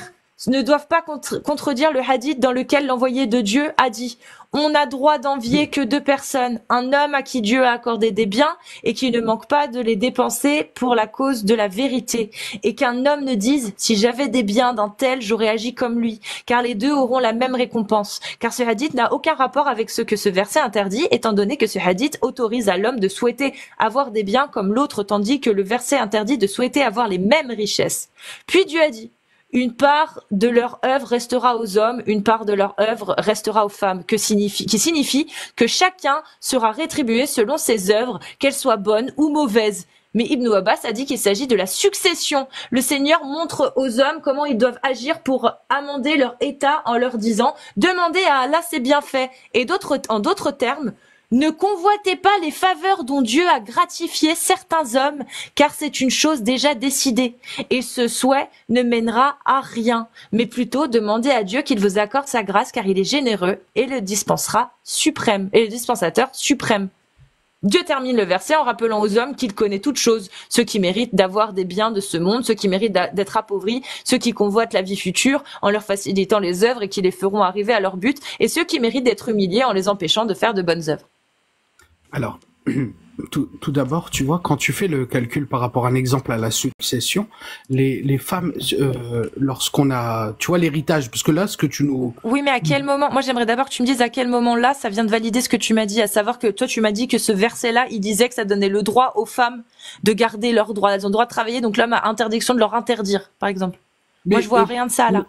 ne doivent pas contredire le hadith dans lequel l'envoyé de Dieu a dit on n'a droit d'envier que 2 personnes, un homme à qui Dieu a accordé des biens et qui ne manque pas de les dépenser pour la cause de la vérité, et qu'un homme ne dise si j'avais des biens d'un tel j'aurais agi comme lui, car les 2 auront la même récompense, car ce hadith n'a aucun rapport avec ce que ce verset interdit, étant donné que ce hadith autorise à l'homme de souhaiter avoir des biens comme l'autre, tandis que le verset interdit de souhaiter avoir les mêmes richesses. Puis Dieu a dit une part de leur œuvre restera aux hommes, une part de leur œuvre restera aux femmes, qui signifie que chacun sera rétribué selon ses œuvres, qu'elles soient bonnes ou mauvaises. Mais Ibn Abbas a dit qu'il s'agit de la succession. Le Seigneur montre aux hommes comment ils doivent agir pour amender leur état en leur disant « Demandez à Allah ses bienfaits ». Et en d'autres termes, ne convoitez pas les faveurs dont Dieu a gratifié certains hommes, car c'est une chose déjà décidée. Et ce souhait ne mènera à rien, mais plutôt demandez à Dieu qu'il vous accorde sa grâce, car il est généreux et le dispensateur suprême. Dieu termine le verset en rappelant aux hommes qu'il connaît toutes choses, ceux qui méritent d'avoir des biens de ce monde, ceux qui méritent d'être appauvris, ceux qui convoitent la vie future en leur facilitant les œuvres et qui les feront arriver à leur but, et ceux qui méritent d'être humiliés en les empêchant de faire de bonnes œuvres. Alors, tout d'abord, tu vois, quand tu fais le calcul par rapport à un exemple à la succession, les femmes, lorsqu'on a, tu vois, l'héritage, parce que là, ce que tu nous... Oui, mais à quel moment, moi j'aimerais d'abord que tu me dises à quel moment là, ça vient de valider ce que tu m'as dit, à savoir que toi tu m'as dit que ce verset-là, il disait que ça donnait le droit aux femmes de garder leurs droits, elles ont le droit de travailler, donc l'homme a interdiction de leur interdire, par exemple. Moi je vois rien de ça là.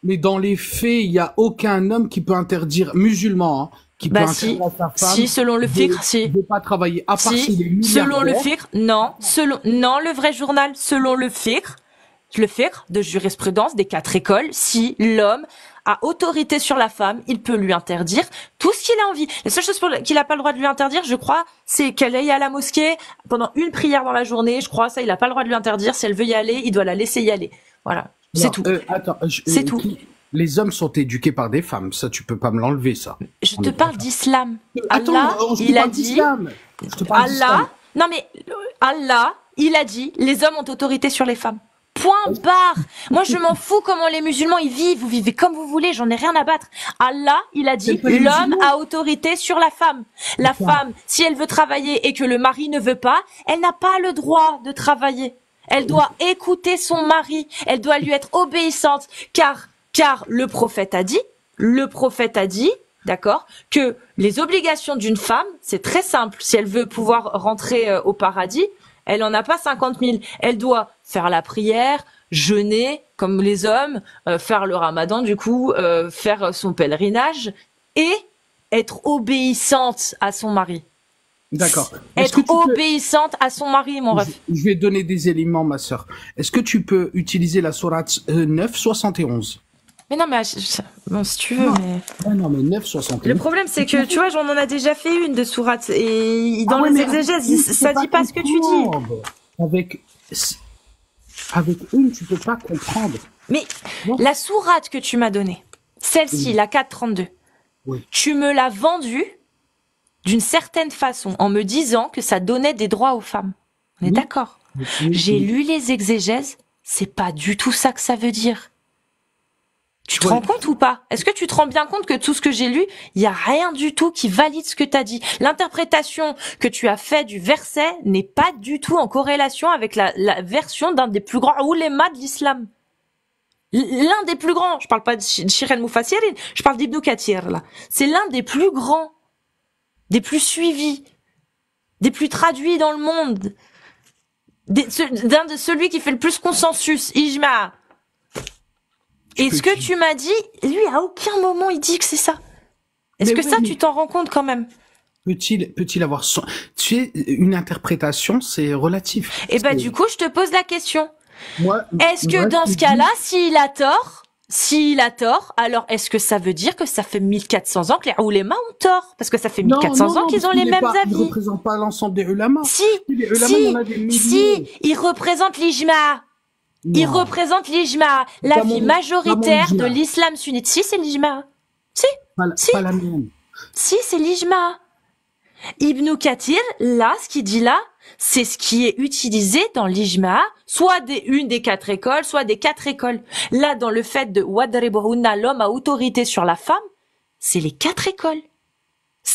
Mais dans les faits, il y a aucun homme qui peut interdire, musulman, hein, qui peut interdire à sa femme. Si, selon le fiqh, si. De pas travailler. À part s'il est milliardaire. Selon le fiqh, non. Non, le vrai journal, selon le fiqh de jurisprudence des 4 écoles, si l'homme a autorité sur la femme, il peut lui interdire tout ce qu'il a envie. La seule chose qu'il n'a pas le droit de lui interdire, je crois, c'est qu'elle aille à la mosquée pendant une prière dans la journée. Je crois, ça, il n'a pas le droit de lui interdire. Si elle veut y aller, il doit la laisser y aller. Voilà. C'est tout. Attends, c'est tout. Les hommes sont éduqués par des femmes. Ça, tu peux pas me l'enlever, ça. Je te parle d'islam. Allah, il a dit. Allah. Non, mais Allah, il a dit, les hommes ont autorité sur les femmes. Point barre. Moi, je m'en fous comment les musulmans ils vivent. Vous vivez comme vous voulez. J'en ai rien à battre. Allah, il a dit, l'homme a autorité sur la femme. La femme, si elle veut travailler et que le mari ne veut pas, elle n'a pas le droit de travailler. Elle doit écouter son mari. Elle doit lui être obéissante. Car le prophète a dit, d'accord, que les obligations d'une femme, c'est très simple. Si elle veut pouvoir rentrer au paradis, elle en a pas 50 000. Elle doit faire la prière, jeûner comme les hommes, faire le ramadan du coup, faire son pèlerinage et être obéissante à son mari. D'accord. Être obéissante à son mari, mon ref. Je vais donner des éléments, ma sœur. Est-ce que tu peux utiliser la sourate 9,71? Mais non, mais bon, si tu veux, mais... Non, mais 9,71. Le problème, c'est que, tu vois, j'en en a déjà fait une de sourate, et dans les exégèses, ça dit pas ce que tu dis. Avec une, tu peux pas comprendre. Mais la sourate que tu m'as donnée, celle-ci, la 432, tu me l'as vendue d'une certaine façon, en me disant que ça donnait des droits aux femmes. On est d'accord? J'ai lu les exégèses, c'est pas du tout ça que ça veut dire. Tu te rends compte ou pas? Est-ce que tu te rends bien compte que tout ce que j'ai lu, il y a rien du tout qui valide ce que tu as dit? L'interprétation que tu as fait du verset n'est pas du tout en corrélation avec la version d'un des plus grands oulémas de l'islam. L'un des plus grands, je parle pas de Shiren Mufassirin, je parle d'Ibn Kathir là. C'est l'un des plus grands, des plus suivis, des plus traduits dans le monde, d'un de celui qui fait le plus consensus, Ijma. Et ce que tu m'as dit, lui, à aucun moment il dit que c'est ça. Est-ce que ça, tu t'en rends compte quand même? Peut-il avoir son... Tu sais, une interprétation, c'est relatif. Et bah, du coup, je te pose la question. Est-ce que dans ce cas-là, s'il a tort, alors est-ce que ça veut dire que ça fait 1400 ans que les oulémas ont tort? Parce que ça fait 1400 ans qu'ils ont les mêmes avis. Ils ne représentent pas l'ensemble des oulémas. Si, ils représentent l'ijma. Il représente l'ijma, l'avis majoritaire de l'islam sunnite. Si, c'est l'ijma. Si. Pas la mienne. Si, c'est l'ijma. Ibn Kathir, là, ce qu'il dit là, c'est ce qui est utilisé dans l'ijma, soit une des 4 écoles, soit des 4 écoles. Là, dans le fait de Wadribuhunna, l'homme a autorité sur la femme, c'est les 4 écoles.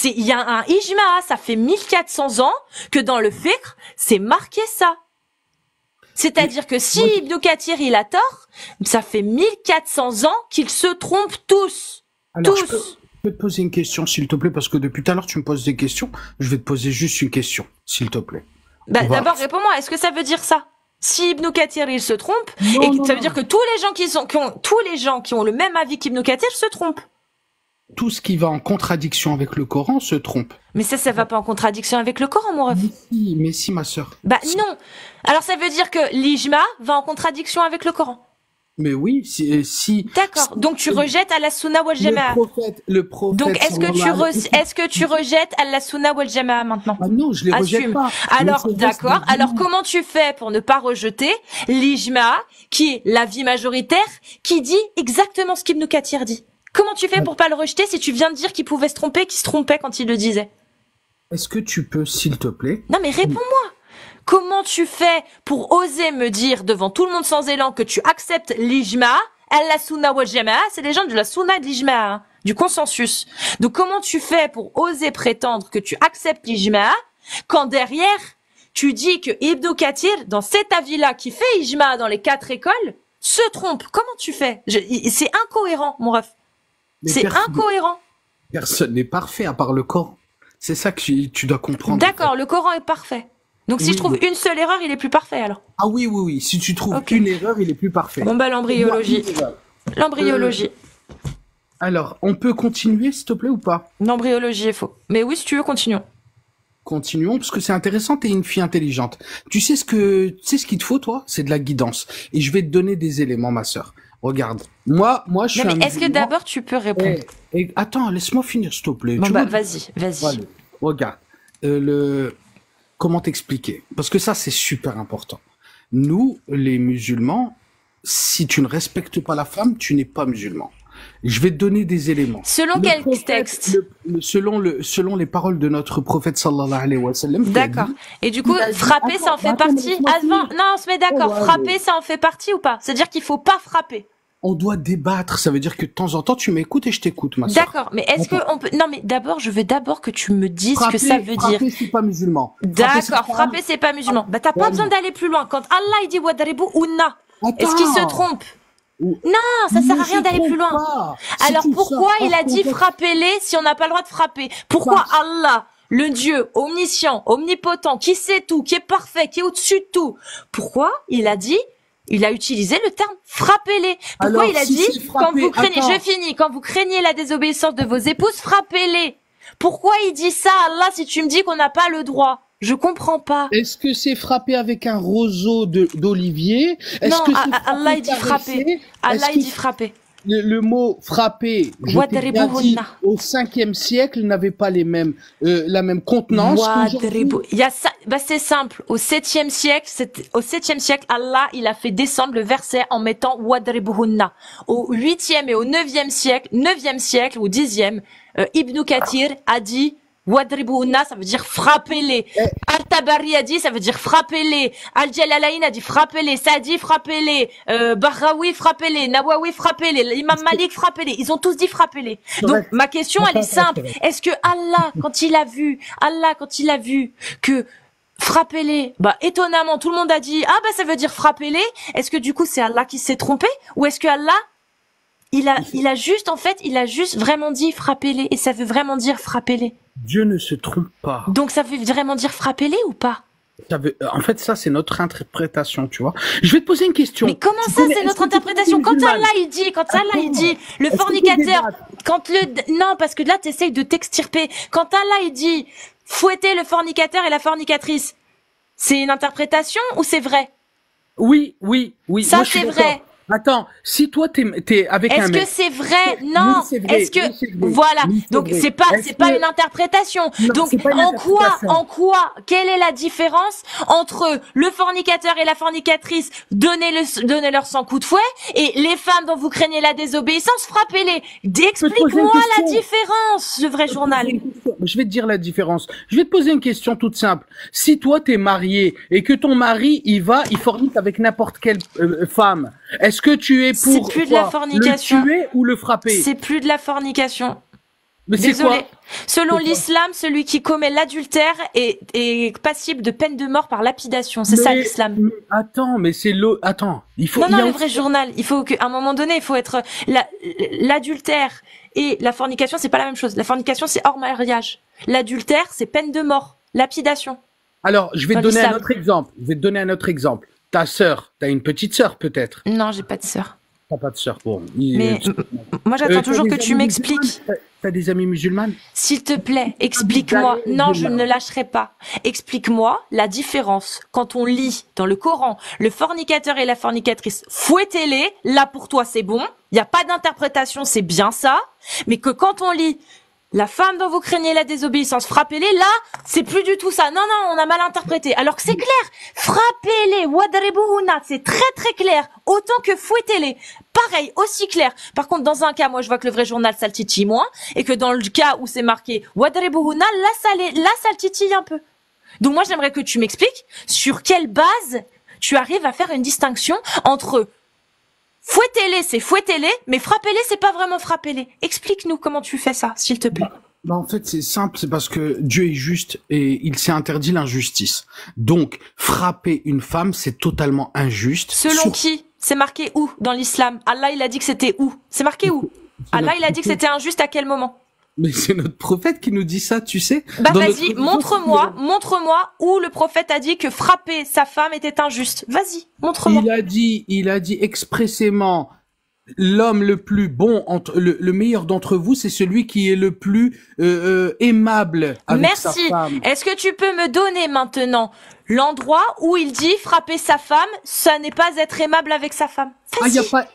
Il y a un ijma, ça fait 1400 ans que dans le fiqh, c'est marqué ça. C'est-à-dire que si Ibn Kathir il a tort, ça fait 1400 ans qu'ils se trompent tous. Alors, je peux te poser une question, s'il te plaît, parce que depuis tout à l'heure, tu me poses des questions. Je vais te poser juste une question, s'il te plaît. Bah, d'abord, réponds-moi, est-ce que ça veut dire ça? Si Ibn Kathir il se trompe, ça veut dire que tous les gens qui ont le même avis qu'Ibn Kathir se trompent. Tout ce qui va en contradiction avec le Coran se trompe. Mais ça va pas en contradiction avec le Coran, mon ref. Mais si, ma sœur. Bah non. Alors ça veut dire que l'ijma va en contradiction avec le Coran. Mais oui, si. D'accord. Donc tu rejettes Allah Sunna wal Jama'a. Le prophète. Donc est-ce que tu rejettes Allah Sunna wal Jama'a maintenant? Ah non, je les rejette pas. Alors d'accord. Alors comment tu fais pour ne pas rejeter l'ijma, qui est l'avis majoritaire, qui dit exactement ce qu'Ibn Kathir dit? Comment tu fais pour pas le rejeter si tu viens de dire qu'il pouvait se tromper, qu'il se trompait quand il le disait? Est-ce que tu peux, s'il te plaît? Non mais réponds-moi. Comment tu fais pour oser me dire devant tout le monde sans élan que tu acceptes l'ijma, la sunna wal jama'a, c'est les gens de la sunna et de l'ijma, hein, du consensus. Donc comment tu fais pour oser prétendre que tu acceptes l'ijma quand derrière tu dis que Ibn Kathir, dans cet avis-là qui fait ijma dans les 4 écoles, se trompe? Comment tu fais? C'est incohérent, mon ref. C'est incohérent. Personne n'est parfait à part le Coran. C'est ça que tu dois comprendre. D'accord, le Coran est parfait. Donc si je trouve une seule erreur, il est plus parfait alors. Ah oui. Si tu trouves une erreur, il est plus parfait. Bon bah l'embryologie. L'embryologie. Alors, on peut continuer, s'il te plaît, ou pas? L'embryologie est faux. Mais oui, si tu veux, continuons. Continuons, parce que c'est intéressant, t'es une fille intelligente. Tu sais ce qu'il te faut, toi? C'est de la guidance. Et je vais te donner des éléments, ma sœur. Regarde. Moi, je suis Non, un mais est-ce que musulman. d'abord tu peux répondre? Attends, laisse-moi finir, s'il te plaît. Bon, Tu bah, vois, vas-y, vas-y. voilà. Regarde. Comment t'expliquer? Parce que ça, c'est super important. Nous, les musulmans, si tu ne respectes pas la femme, tu n'es pas musulman. Je vais te donner des éléments. Selon quel texte? Selon les paroles de notre prophète sallallahu alayhi wa sallam. D'accord. Et du coup, il a dit- frapper, Attends, ça en fait attends, partie? laisse-moi Avant, finir. non, on se met d'accord. Oh, ouais, Frapper, ça en fait partie ou pas? C'est-à-dire qu'il faut pas frapper. On doit débattre. Ça veut dire que de temps en temps, tu m'écoutes et je t'écoute, ma soeur. D'accord. Mais est-ce que on peut, non, mais d'abord, je veux d'abord que tu me dises ce que ça veut dire. Frapper, c'est pas musulman. D'accord. Frapper, c'est pas musulman. Bah, t'as pas Ouais, besoin non. d'aller plus loin. Quand Allah, il dit wadribu unna, est-ce qu'il se Attends. trompe? Ou- Non, ça sert Ne à rien se d'aller trompe plus loin. pas. Si Alors tu pourquoi sors il a hors dit contexte- frappez-les si on n'a pas le droit de frapper? Pourquoi Allah, le Dieu omniscient, omnipotent, qui sait tout, qui est parfait, qui est au-dessus de tout, pourquoi il a utilisé le terme frappez-les? Pourquoi Alors, il a si dit c'est frappé, quand vous craignez, attends. je finis, quand vous craignez la désobéissance de vos épouses, frappez-les? Pourquoi il dit ça, Allah, si tu me dis qu'on n'a pas le droit? Je comprends pas. Est-ce que c'est frapper avec un roseau d'olivier? Est-ce Non, que c'est Allah il dit caresser? frapper. Allah Est-ce il que dit frapper. le mot frapper, je t'ai bien dit, Wadribuhunna. au 5e siècle, n'avait pas la même contenance qu'aujourd'hui. Wadribu. Il y a ça, bah c'est simple. Au 7e siècle, Allah, il a fait descendre le verset en mettant Wadribuhunna. Au 8e et au 9e siècle, ou 10e, Ibn Kathir a dit Wadribuhunna, ça veut dire frappez-les. Al-Tabari a dit, ça veut dire frappez-les. Al-Jalalayn a dit frappez-les. Sadi, frappez-les. Bahraoui, frappez-les. Nawawi, frappez-les. L'imam Malik, frappez-les. Ils ont tous dit frappez-les. Donc, ma question, elle est simple. Est-ce que Allah, quand il a vu que frappez-les, bah, étonnamment, tout le monde a dit, ah, bah, ça veut dire frappez-les. Est-ce que du coup, c'est Allah qui s'est trompé? Ou est-ce que Allah, il a juste vraiment dit frappez-les. Et ça veut vraiment dire frappez-les. Dieu ne se trompe pas. Donc ça veut vraiment dire frappez-les ou pas? En fait, ça, c'est notre interprétation, tu vois. Je vais te poser une question. Mais comment Tu ça, connais- c'est est-ce notre que tu connais interprétation? les Quand musulmanes Allah il dit, le Est-ce que tu fornicateur, débattes non, parce que là t'essayes de t'extirper. Quand Allah il dit, fouettez le fornicateur et la fornicatrice, c'est une interprétation ou c'est vrai? Oui. Ça, Moi, je suis c'est d'accord. vrai. Attends, si toi, t'es avec un Est-ce mec. que c'est vrai? Non. Oui, c'est vrai. Est-ce que, Oui, c'est vrai. voilà. Oui, c'est Donc vrai. c'est pas Est-ce pas que- une interprétation. Non, Donc c'est pas une interprétation. en quoi, quelle est la différence entre le fornicateur et la fornicatrice, donnez leur 100 coups de fouet, et les femmes dont vous craignez la désobéissance, frappez-les. Explique-moi la question. différence, le vrai journal. Je vais te dire la différence. Je vais te poser une question toute simple. Si toi, t'es marié et que ton mari, il fornique avec n'importe quelle femme, est-ce que tu es pour C'est plus de la quoi, fornication. le tuer ou le frapper? C'est plus de la fornication. Mais c'est Désolé. quoi? Selon C'est quoi l'islam, celui qui commet l'adultère est passible de peine de mort par lapidation. C'est ça Mais- l'islam. mais attends, mais c'est attends, il faut. Non, il y a le aussi- vrai journal. Il faut qu'à un moment donné, il faut être l'adultère et la fornication, c'est pas la même chose. La fornication, c'est hors mariage. L'adultère, c'est peine de mort, lapidation. Alors, je vais te Dans donner un l'islam. autre exemple. Je vais te donner un autre exemple. Ta sœur, t'as une petite sœur peut-être. Non, j'ai pas de sœur. T'as pas de sœur. Bon. Mais moi, j'attends toujours que tu m'expliques. T'as des amies musulmanes? S'il te plaît, explique-moi. Des Non, je musulmans. ne lâcherai pas. Explique-moi la différence quand on lit dans le Coran le fornicateur et la fornicatrice. Fouettez-les. Là, pour toi, c'est bon. Il n'y a pas d'interprétation, c'est bien ça. Mais que quand on lit la femme dont vous craignez la désobéissance, frappez-les. Là, c'est plus du tout ça. Non, on a mal interprété. Alors que c'est clair. Frappez-les. Wadribuhunna. C'est très, très clair. Autant que fouettez-les. Pareil, aussi clair. Par contre, dans un cas, moi, je vois que le vrai journal, ça le titille moins. Et que dans le cas où c'est marqué Wadribuhunna, là, ça le titille un peu. Donc moi, j'aimerais que tu m'expliques sur quelle base tu arrives à faire une distinction entre fouettez-les, c'est fouettez-les, mais frappez-les, c'est pas vraiment frappez-les. Explique-nous comment tu fais ça, s'il te plaît. Bah, en fait, c'est simple, c'est parce que Dieu est juste et il s'est interdit l'injustice. Donc, frapper une femme, c'est totalement injuste. Selon qui? C'est marqué où dans l'islam? Allah, il a dit que c'était où? C'est marqué où? Allah, il a dit que c'était injuste à quel moment? Mais c'est notre prophète qui nous dit ça, tu sais. Bah Dans vas-y, notre- montre-moi où le prophète a dit que frapper sa femme était injuste. Vas-y, montre-moi. Il a dit expressément, l'homme le plus bon, le meilleur d'entre vous, c'est celui qui est le plus aimable avec sa Merci. femme. Est-ce que tu peux me donner maintenant l'endroit où il dit frapper sa femme, ça n'est pas être aimable avec sa femme? Ah,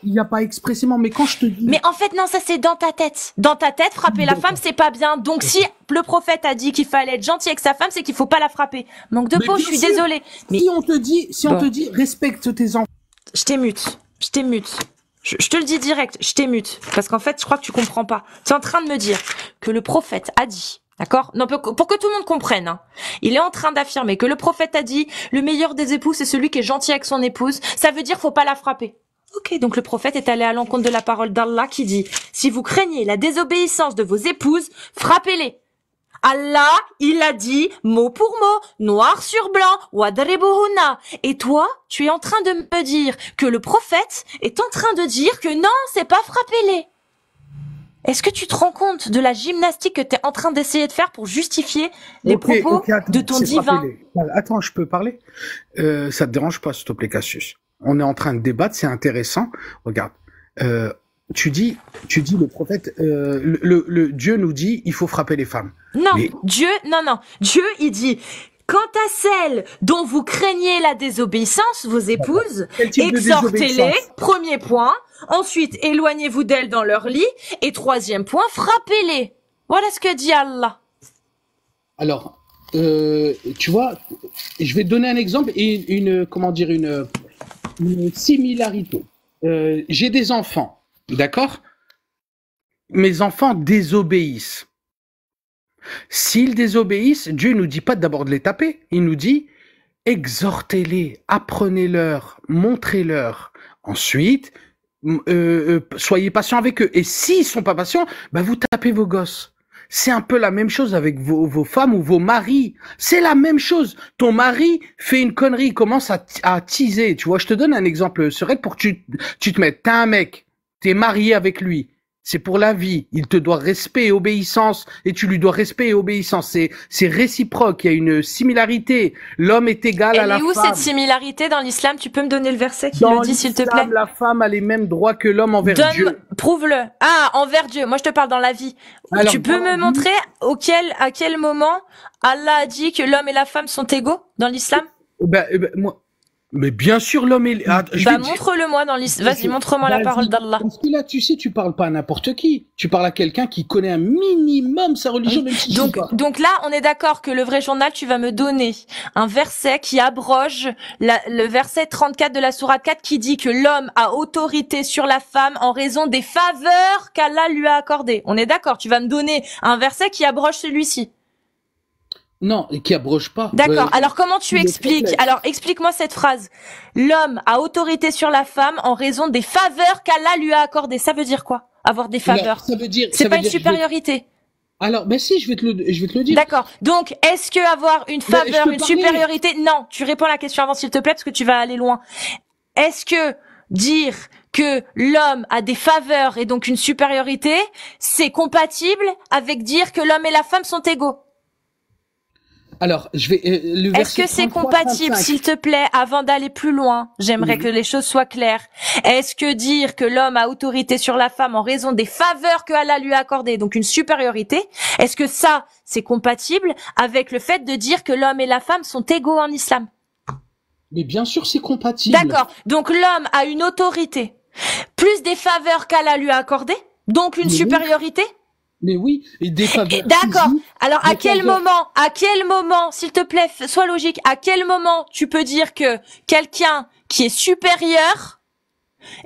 il y a pas expressément, mais quand je te dis... Mais en fait, non, ça c'est dans ta tête. Dans ta tête, frapper la femme, c'est pas bien. Donc si le prophète a dit qu'il fallait être gentil avec sa femme, c'est qu'il faut pas la frapper. Manque de peau, je suis désolée. Mais si on te dit, respecte tes enfants. je t'émute. Je t'émute. Je te le dis direct, je t'émute. Parce qu'en fait, je crois que tu comprends pas. Tu es en train de me dire que le prophète a dit, d'accord? Non, pour que tout le monde comprenne, hein. Il est en train d'affirmer que le prophète a dit, le meilleur des époux, c'est celui qui est gentil avec son épouse. Ça veut dire, faut pas la frapper. Ok, donc le prophète est allé à l'encontre de la parole d'Allah qui dit, si vous craignez la désobéissance de vos épouses, frappez-les. Allah, il a dit, mot pour mot, noir sur blanc, wadribuhunna. Et toi, tu es en train de me dire que le prophète est en train de dire que non, c'est pas frappez-les. Est-ce que tu te rends compte de la gymnastique que tu es en train d'essayer de faire pour justifier les propos attends, de ton divin? Attends, je peux parler? Ça te dérange pas, s'il te plaît, Cassius? On est en train de débattre, c'est intéressant. Regarde, tu dis le prophète, le Dieu nous dit, il faut frapper les femmes. Non, Dieu, il dit, quant à celles dont vous craignez la désobéissance, vos épouses, exhortez-les, premier point. Ensuite, éloignez-vous d'elles dans leur lit. Et troisième point, frappez-les. Voilà ce que dit Allah. Alors, tu vois, je vais te donner un exemple et une similarité. J'ai des enfants, d'accord? Mes enfants désobéissent. S'ils désobéissent, Dieu nous dit pas d'abord de les taper. Il nous dit, exhortez-les, apprenez-leur, montrez-leur. Ensuite, soyez patients avec eux. Et s'ils sont pas patients, vous tapez vos gosses. C'est un peu la même chose avec vos femmes ou vos maris. C'est la même chose. Ton mari fait une connerie, commence à teaser. Tu vois, je te donne un exemple serein pour que tu te mettes. T'as un mec, t'es marié avec lui. C'est pour la vie. Il te doit respect et obéissance et tu lui dois respect et obéissance. C'est réciproque. Il y a une similarité. L'homme est égal à la femme. Elle est où cette similarité dans l'islam? Tu peux me donner le verset qui le dit, s'il te plaît? La femme a les mêmes droits que l'homme envers Dieu. Prouve-le. Ah, envers Dieu. Moi, je te parle dans la vie. Alors, tu peux me montrer à quel moment Allah a dit que l'homme et la femme sont égaux dans l'islam? Moi. Mais bien sûr, l'homme est... montre-le-moi dans l'islam. Vas-y, montre-moi la parole d'Allah. Parce que là, tu sais, tu parles pas à n'importe qui. Tu parles à quelqu'un qui connaît un minimum sa religion, même si donc là, on est d'accord que le vrai journal, tu vas me donner un verset qui abroge le verset 34 de la sourate 4 qui dit que l'homme a autorité sur la femme en raison des faveurs qu'Allah lui a accordées. On est d'accord, tu vas me donner un verset qui abroge celui-ci. Non, et qui abroge pas. D'accord. Alors comment tu expliques? Alors explique-moi cette phrase. L'homme a autorité sur la femme en raison des faveurs qu'Allah lui a accordées. Ça veut dire quoi? Avoir des faveurs. Ça veut dire. C'est pas une supériorité. Alors, si, je vais te le dire. D'accord. Donc, est-ce que avoir une faveur, une supériorité? Non, tu réponds à la question avant, s'il te plaît, parce que tu vas aller loin. Est-ce que dire que l'homme a des faveurs et donc une supériorité, c'est compatible avec dire que l'homme et la femme sont égaux? Alors, je vais Est-ce que c'est compatible, s'il te plaît, avant d'aller plus loin? J'aimerais que les choses soient claires. Est-ce que dire que l'homme a autorité sur la femme en raison des faveurs que Allah lui a accordées, donc une supériorité, est-ce que ça, c'est compatible avec le fait de dire que l'homme et la femme sont égaux en islam? Mais bien sûr, c'est compatible. D'accord. Donc l'homme a une autorité, plus des faveurs qu'Allah lui a accordées, donc une supériorité? Mais oui, et des faveurs. D'accord. Alors, à quel moment, s'il te plaît, sois logique, à quel moment tu peux dire que quelqu'un qui est supérieur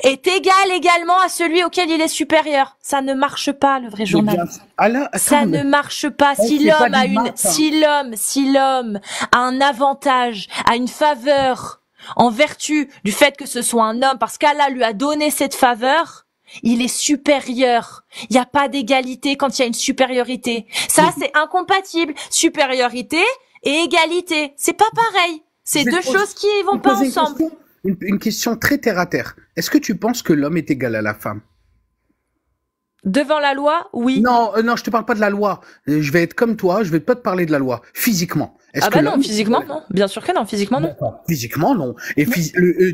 est égal également à celui auquel il est supérieur? Ça ne marche pas, le vrai journal. Ça ne marche pas. Si l'homme a un avantage, a une faveur, en vertu du fait que ce soit un homme, parce qu'Allah lui a donné cette faveur, il est supérieur. Il n'y a pas d'égalité quand il y a une supériorité. Ça, c'est incompatible. Supériorité et égalité, c'est pas pareil. C'est deux choses qui vont pas ensemble. Une question très terre à terre. Est-ce que tu penses que l'homme est égal à la femme? Devant la loi, oui. Non, non, je te parle pas de la loi. Je vais être comme toi, je vais pas te parler de la loi. Physiquement. Ah bah non, physiquement non. Bien sûr que non, physiquement non. Physiquement non. Et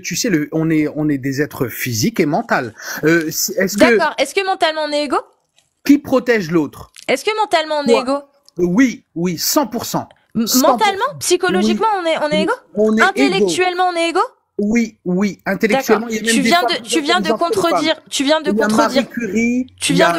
tu sais, on est des êtres physiques et mentaux. D'accord. Est-ce que mentalement on est égaux? Qui protège l'autre? Est-ce que mentalement on est égaux? Oui, 100%. Mentalement, psychologiquement, oui. on est égaux? On est intellectuellement, on est égaux? Oui, intellectuellement. Il y a même tu viens de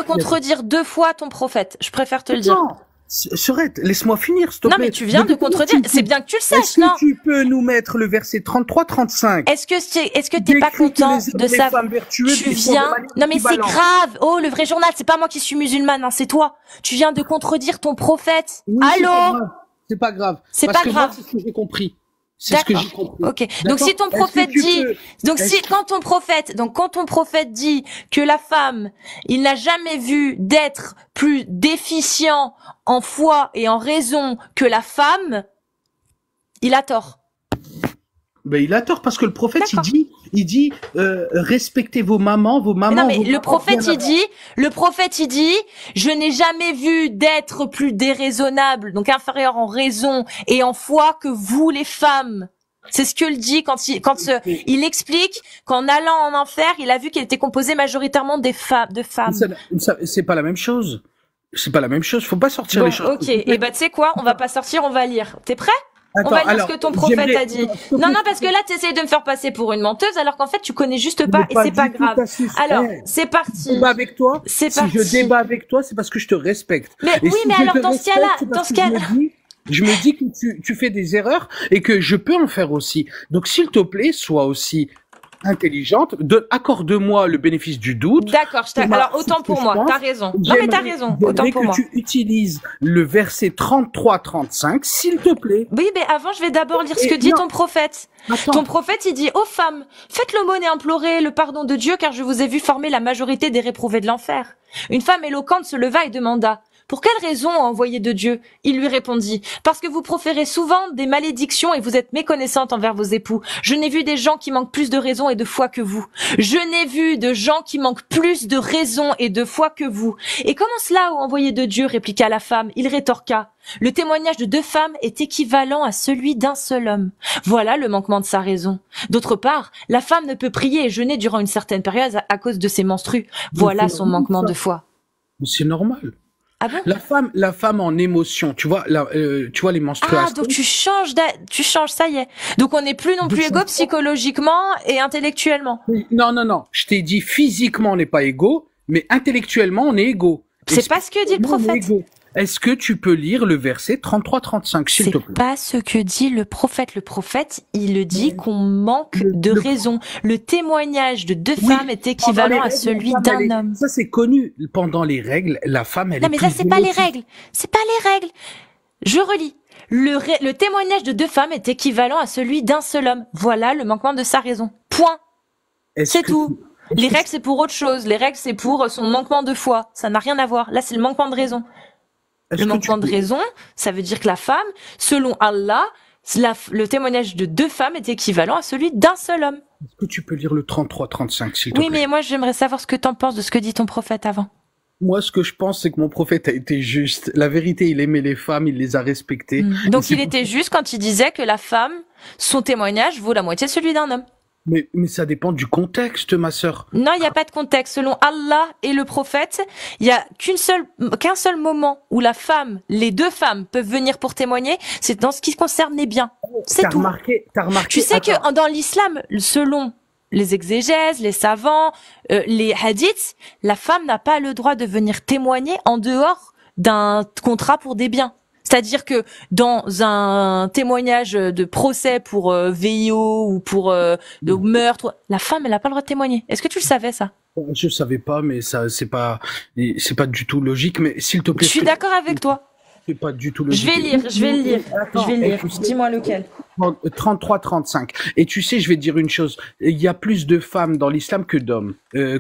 contredire deux fois ton prophète. Je préfère te le dire. Non, Sorette, laisse-moi finir, s'il te plaît. Non, mais tu viens de contredire. C'est bien que tu le saches, non? Est-ce que tu peux nous mettre le verset 33-35? Est-ce que t'es pas content de ça? Tu viens, non mais c'est grave. Oh, le vrai journal, c'est pas moi qui suis musulmane, hein, c'est toi. Tu viens de contredire ton prophète. Oui, allô? C'est pas grave. C'est pas grave. C'est ce que j'ai compris. C'est ce que j'ai compris. Ok. Donc si ton prophète dit, quand ton prophète dit que la femme, il n'a jamais vu d'être plus déficient en foi et en raison que la femme, il a tort. Ben il a tort parce que le prophète il dit respectez vos mamans. Non mais le prophète il dit je n'ai jamais vu d'être plus déraisonnable, donc inférieur en raison et en foi que vous les femmes. C'est ce que le dit quand il explique qu'en allant en enfer, il a vu qu'elle était composée majoritairement de femmes. C'est pas la même chose. C'est pas la même chose. Faut pas sortir les choses. Ok. Et bah tu sais quoi, on va pas sortir, on va lire. T'es prêt? On va lire ce que ton prophète a dit. Non, parce que là, tu essayes de me faire passer pour une menteuse, alors qu'en fait, tu connais juste pas, et c'est pas grave. Alors, c'est parti. Je débat avec toi. C'est parti. Si je débat avec toi, c'est parce que je te respecte. Mais oui, mais alors, dans ce cas-là, je me dis que tu fais des erreurs et que je peux en faire aussi. Donc, s'il te plaît, sois aussi intelligente, accorde-moi le bénéfice du doute. D'accord, alors autant pour moi, t'as raison. Non mais t'as raison, autant pour moi. Que tu utilises le verset 33-35, s'il te plaît. Oui, mais avant, je vais d'abord lire ce que dit ton prophète. Attends. Ton prophète, il dit, ô femmes, faites l'aumône et implorez le pardon de Dieu, car je vous ai vu former la majorité des réprouvés de l'enfer. Une femme éloquente se leva et demanda, pour quelle raison, envoyé de Dieu? Il lui répondit, parce que vous proférez souvent des malédictions et vous êtes méconnaissante envers vos époux. Je n'ai vu des gens qui manquent plus de raison et de foi que vous. Je n'ai vu de gens qui manquent plus de raison et de foi que vous. Et comment cela, ô envoyé de Dieu? Répliqua la femme. Il rétorqua, le témoignage de deux femmes est équivalent à celui d'un seul homme. Voilà le manquement de sa raison. D'autre part, la femme ne peut prier et jeûner durant une certaine période à cause de ses menstrues. Voilà son manquement de foi. Mais c'est normal. Ah bon? La femme en émotion, tu vois les menstruations. Ah, donc tu changes, ça y est. Donc on n'est plus non plus égaux psychologiquement et intellectuellement. Non. Je t'ai dit physiquement on n'est pas égaux, mais intellectuellement on est égaux. C'est pas ce que dit le prophète. Est-ce que tu peux lire le verset 33-35, s'il te plaît? C'est pas ce que dit le prophète. Le prophète, il le dit qu'on manque de raison. Le témoignage de deux femmes est équivalent à celui d'un homme. Ça, c'est connu. Pendant les règles, la femme, elle est plus... Non, mais ça, c'est pas les règles. C'est pas les règles. Je relis. Le témoignage de deux femmes est équivalent à celui d'un seul homme. Voilà le manquement de sa raison. Point. C'est tout. Les règles, c'est pour autre chose. Les règles, c'est pour son manquement de foi. Ça n'a rien à voir. Là, c'est le manquement de raison. Le manquement de raison, ça veut dire que la femme, selon Allah, le témoignage de deux femmes est équivalent à celui d'un seul homme. Est-ce que tu peux lire le 33-35, s'il te plaît? Oui, mais moi, j'aimerais savoir ce que t'en penses de ce que dit ton prophète avant. Moi, ce que je pense, c'est que mon prophète a été juste. La vérité, il aimait les femmes, il les a respectées. Donc, il était juste quand il disait que la femme, son témoignage vaut la moitié de celui d'un homme. Mais ça dépend du contexte, ma sœur. Non, il n'y a pas de contexte. Selon Allah et le prophète, il y a qu'un seul moment où les deux femmes peuvent venir pour témoigner, c'est dans ce qui concerne les biens. C'est tout. T'as remarqué. Tu sais que dans l'islam, selon les exégèses, les savants, les hadiths, la femme n'a pas le droit de venir témoigner en dehors d'un contrat pour des biens. C'est-à-dire que dans un témoignage de procès pour VIO ou pour de meurtre, la femme, elle n'a pas le droit de témoigner. Est-ce que tu le savais, ça? Je savais pas, mais ça, c'est pas du tout logique. Mais s'il te plaît. Je suis d'accord avec toi. C'est pas du tout le Je vais lire, je vais le lire. Attends, Je vais le lire. écoute, Dis-moi lequel. 33-35. Et tu sais, je vais te dire une chose. Il y a plus de femmes dans l'islam que d'hommes,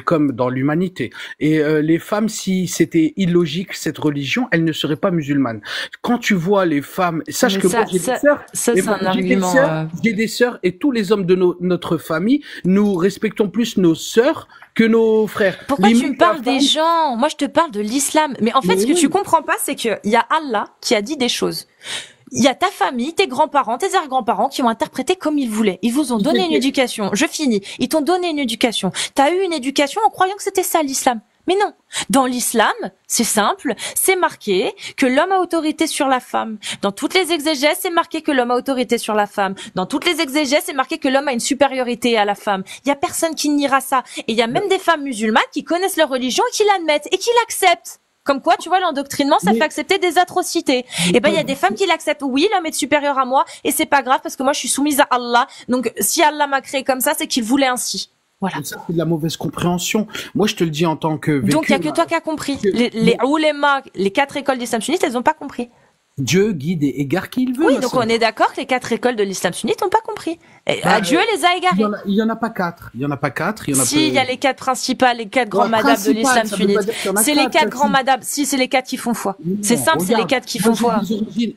comme dans l'humanité. Et les femmes, si c'était illogique cette religion, elles ne seraient pas musulmanes. Quand tu vois les femmes, sache Mais que ça, moi j'ai des sœurs. ça Et c'est moi, un argument. j'ai des sœurs et tous les hommes de notre famille, nous respectons plus nos sœurs que nos frères. Pourquoi tu Limite, me parles la des femme- gens? Moi, je te parle de l'islam. Mais en fait, Mais ce que oui. tu comprends pas, c'est que il y a Allah qui a dit des choses. Il y a ta famille, tes grands-parents, tes arrière-grands-parents qui ont interprété comme ils voulaient. Ils vous ont donné une éducation. Je finis. Ils t'ont donné une éducation. T'as eu une éducation en croyant que c'était ça l'islam. Mais non. Dans l'islam, c'est simple, c'est marqué que l'homme a autorité sur la femme. Dans toutes les exégèses, c'est marqué que l'homme a autorité sur la femme. Dans toutes les exégèses, c'est marqué que l'homme a une supériorité à la femme. Il y a personne qui niera ça. Et il y a même des femmes musulmanes qui connaissent leur religion et qui l'admettent et qui l'acceptent. Comme quoi, tu vois, l'endoctrinement, ça Mais- fait accepter des atrocités. Et ben, il y a des femmes qui l'acceptent. Oui, l'homme est supérieur à moi et c'est pas grave parce que moi, je suis soumise à Allah. Donc, si Allah m'a créé comme ça, c'est qu'il voulait ainsi. Voilà. Ça, c'est de la mauvaise compréhension. Moi, je te le dis en tant que vécu. Donc, il y a que toi qui as compris. Les oulémas, les 4 écoles d'islam sunnite, elles ont pas compris. Dieu guide et égare qui il veut. Oui, ma donc sœur. on est d'accord que les 4 écoles de l'islam sunnite n'ont pas compris. Et Dieu les a égarés. Il y en a pas 4. Il y en a pas 4. Il y en a Si, il y a les 4 principales, les 4 grands madhabs de l'islam sunnite. C'est les 4 grands madhabs. Si, c'est les 4 qui font foi. C'est simple, c'est les 4 qui font foi.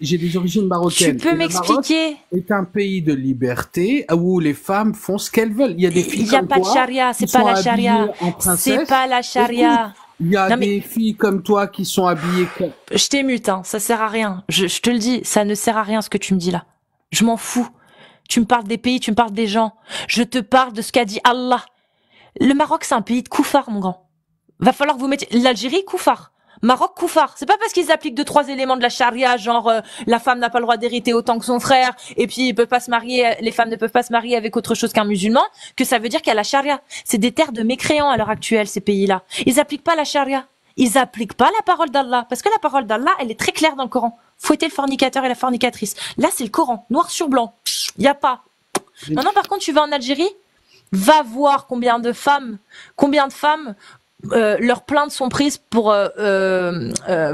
J'ai des origines marocaines. Tu peux Et le Maroc m'expliquer? est un pays de liberté où les femmes font ce qu'elles veulent. Il y a des filles Il n'y a comme pas de toi charia, c'est qui pas sont la habillées charia. en princesse. C'est pas la charia. Il y a Non, mais- des filles comme toi qui sont habillées comme... Je t'émute, hein, ça sert à rien. Je te le dis, ça ne sert à rien ce que tu me dis là. Je m'en fous. Tu me parles des pays, tu me parles des gens. Je te parle de ce qu'a dit Allah. Le Maroc, c'est un pays de koufars, mon grand. Va falloir que vous mettiez... L'Algérie, koufar. Maroc, koufar. C'est pas parce qu'ils appliquent 2-3 éléments de la charia, genre la femme n'a pas le droit d'hériter autant que son frère, et puis ils peuvent pas se marier, les femmes ne peuvent pas se marier avec autre chose qu'un musulman, que ça veut dire qu'il y a la charia. C'est des terres de mécréants à l'heure actuelle, ces pays-là. Ils appliquent pas la charia. Ils appliquent pas la parole d'Allah. Parce que la parole d'Allah, elle est très claire dans le Coran. Fouetter le fornicateur et la fornicatrice. Là, c'est le Coran. Noir sur blanc. Y a pas. Maintenant, par contre, tu vas en Algérie, va voir combien de femmes leurs plaintes sont prises pour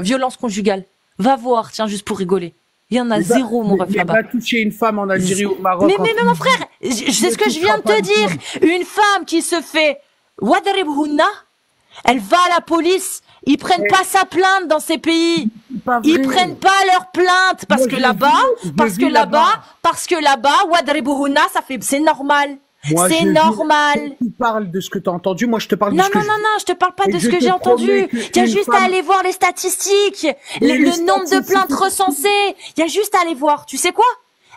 violence conjugale. Va voir, tiens, juste pour rigoler. Il y en a zéro, mon ref, là-bas. Va toucher une femme en Algérie ou au Maroc. Mais mon frère, c'est ce que je viens de te dire. Une femme qui se fait wadribhunna, elle va à la police. Ils prennent pas sa plainte dans ces pays. Ils prennent pas leur plainte parce que là-bas, wadribhunna, c'est normal. Moi, C'est je normal. Tu parles de ce que tu as entendu, moi je te parle de Non, ce que non, je te parle pas Et de ce je que te j'ai entendu. promets que Il y a une juste femme- à aller voir les statistiques, Mais le les nombre de statistiques- plaintes recensées. Il y a juste à aller voir. Tu sais quoi?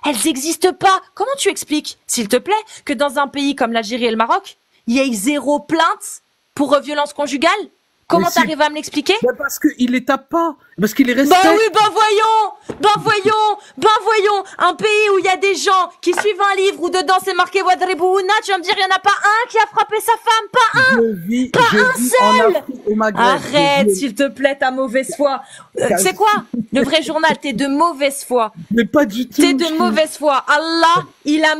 Elles existent pas. Comment tu expliques, s'il te plaît, que dans un pays comme l'Algérie et le Maroc, il y ait 0 plainte pour violence conjugale? Comment Mais c'est- t'arrives à me l'expliquer? Mais parce qu'il les tape pas. Parce qu'il les Bah respecte. oui, voyons, un pays où il y a des gens qui suivent un livre où dedans c'est marqué Wadribouna, tu vas me dire il y en a pas un qui a frappé sa femme, pas un. Je vis en Afrique, au Maghreb. Arrête, Je- s'il te plaît, ta mauvaise foi. C'est quoi? Le vrai journal, t'es de mauvaise foi. Mais pas du tout. T'es de mauvaise foi. Allah, il a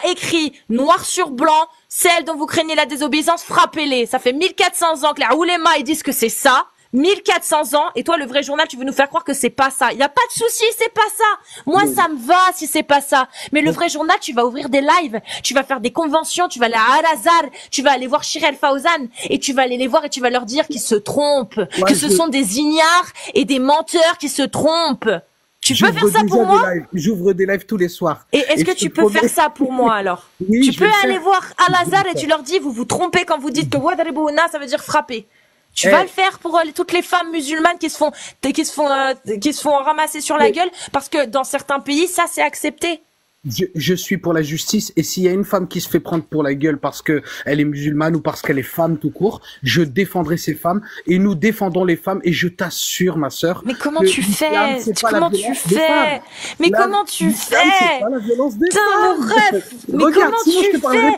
écrit noir sur blanc, celle dont vous craignez la désobéissance, frappez-les. Ça fait 1400 ans que les oulémas, ils disent que c'est ça. 1400 ans, et toi, le vrai journal, tu veux nous faire croire que c'est pas ça. Y a pas de souci, c'est pas ça. Moi, ça me va si c'est pas ça. Mais le vrai journal, tu vas ouvrir des lives, tu vas faire des conventions, tu vas aller à Al-Azhar, tu vas aller voir Shirel Fawzan, et tu vas aller les voir et tu vas leur dire qu'ils se trompent, que ce sont des ignares et des menteurs qui se trompent. Tu peux faire ça pour moi? J'ouvre des lives tous les soirs. Et est-ce que je te tu peux promets- faire ça pour moi alors? Oui, Tu je peux vais le aller faire. voir Al-Azhar et tu leur dis, vous vous trompez quand vous dites que Wadribouna, ça veut dire frapper. Tu vas le faire pour toutes les femmes musulmanes qui se font ramasser sur la gueule parce que dans certains pays, ça c'est accepté. Je suis pour la justice et s'il y a une femme qui se fait prendre pour la gueule parce que elle est musulmane ou parce qu'elle est femme tout court, je défendrai ces femmes et nous défendons les femmes et je t'assure ma sœur. Mais comment que tu l'islam, fais? c'est pas la Comment tu violence des fais? femmes. Mais La- comment tu l'islam, fais? c'est pas la violence des Putain, femmes. mon ref! Mais Regarde, comment sinon je tu te parlerai fais?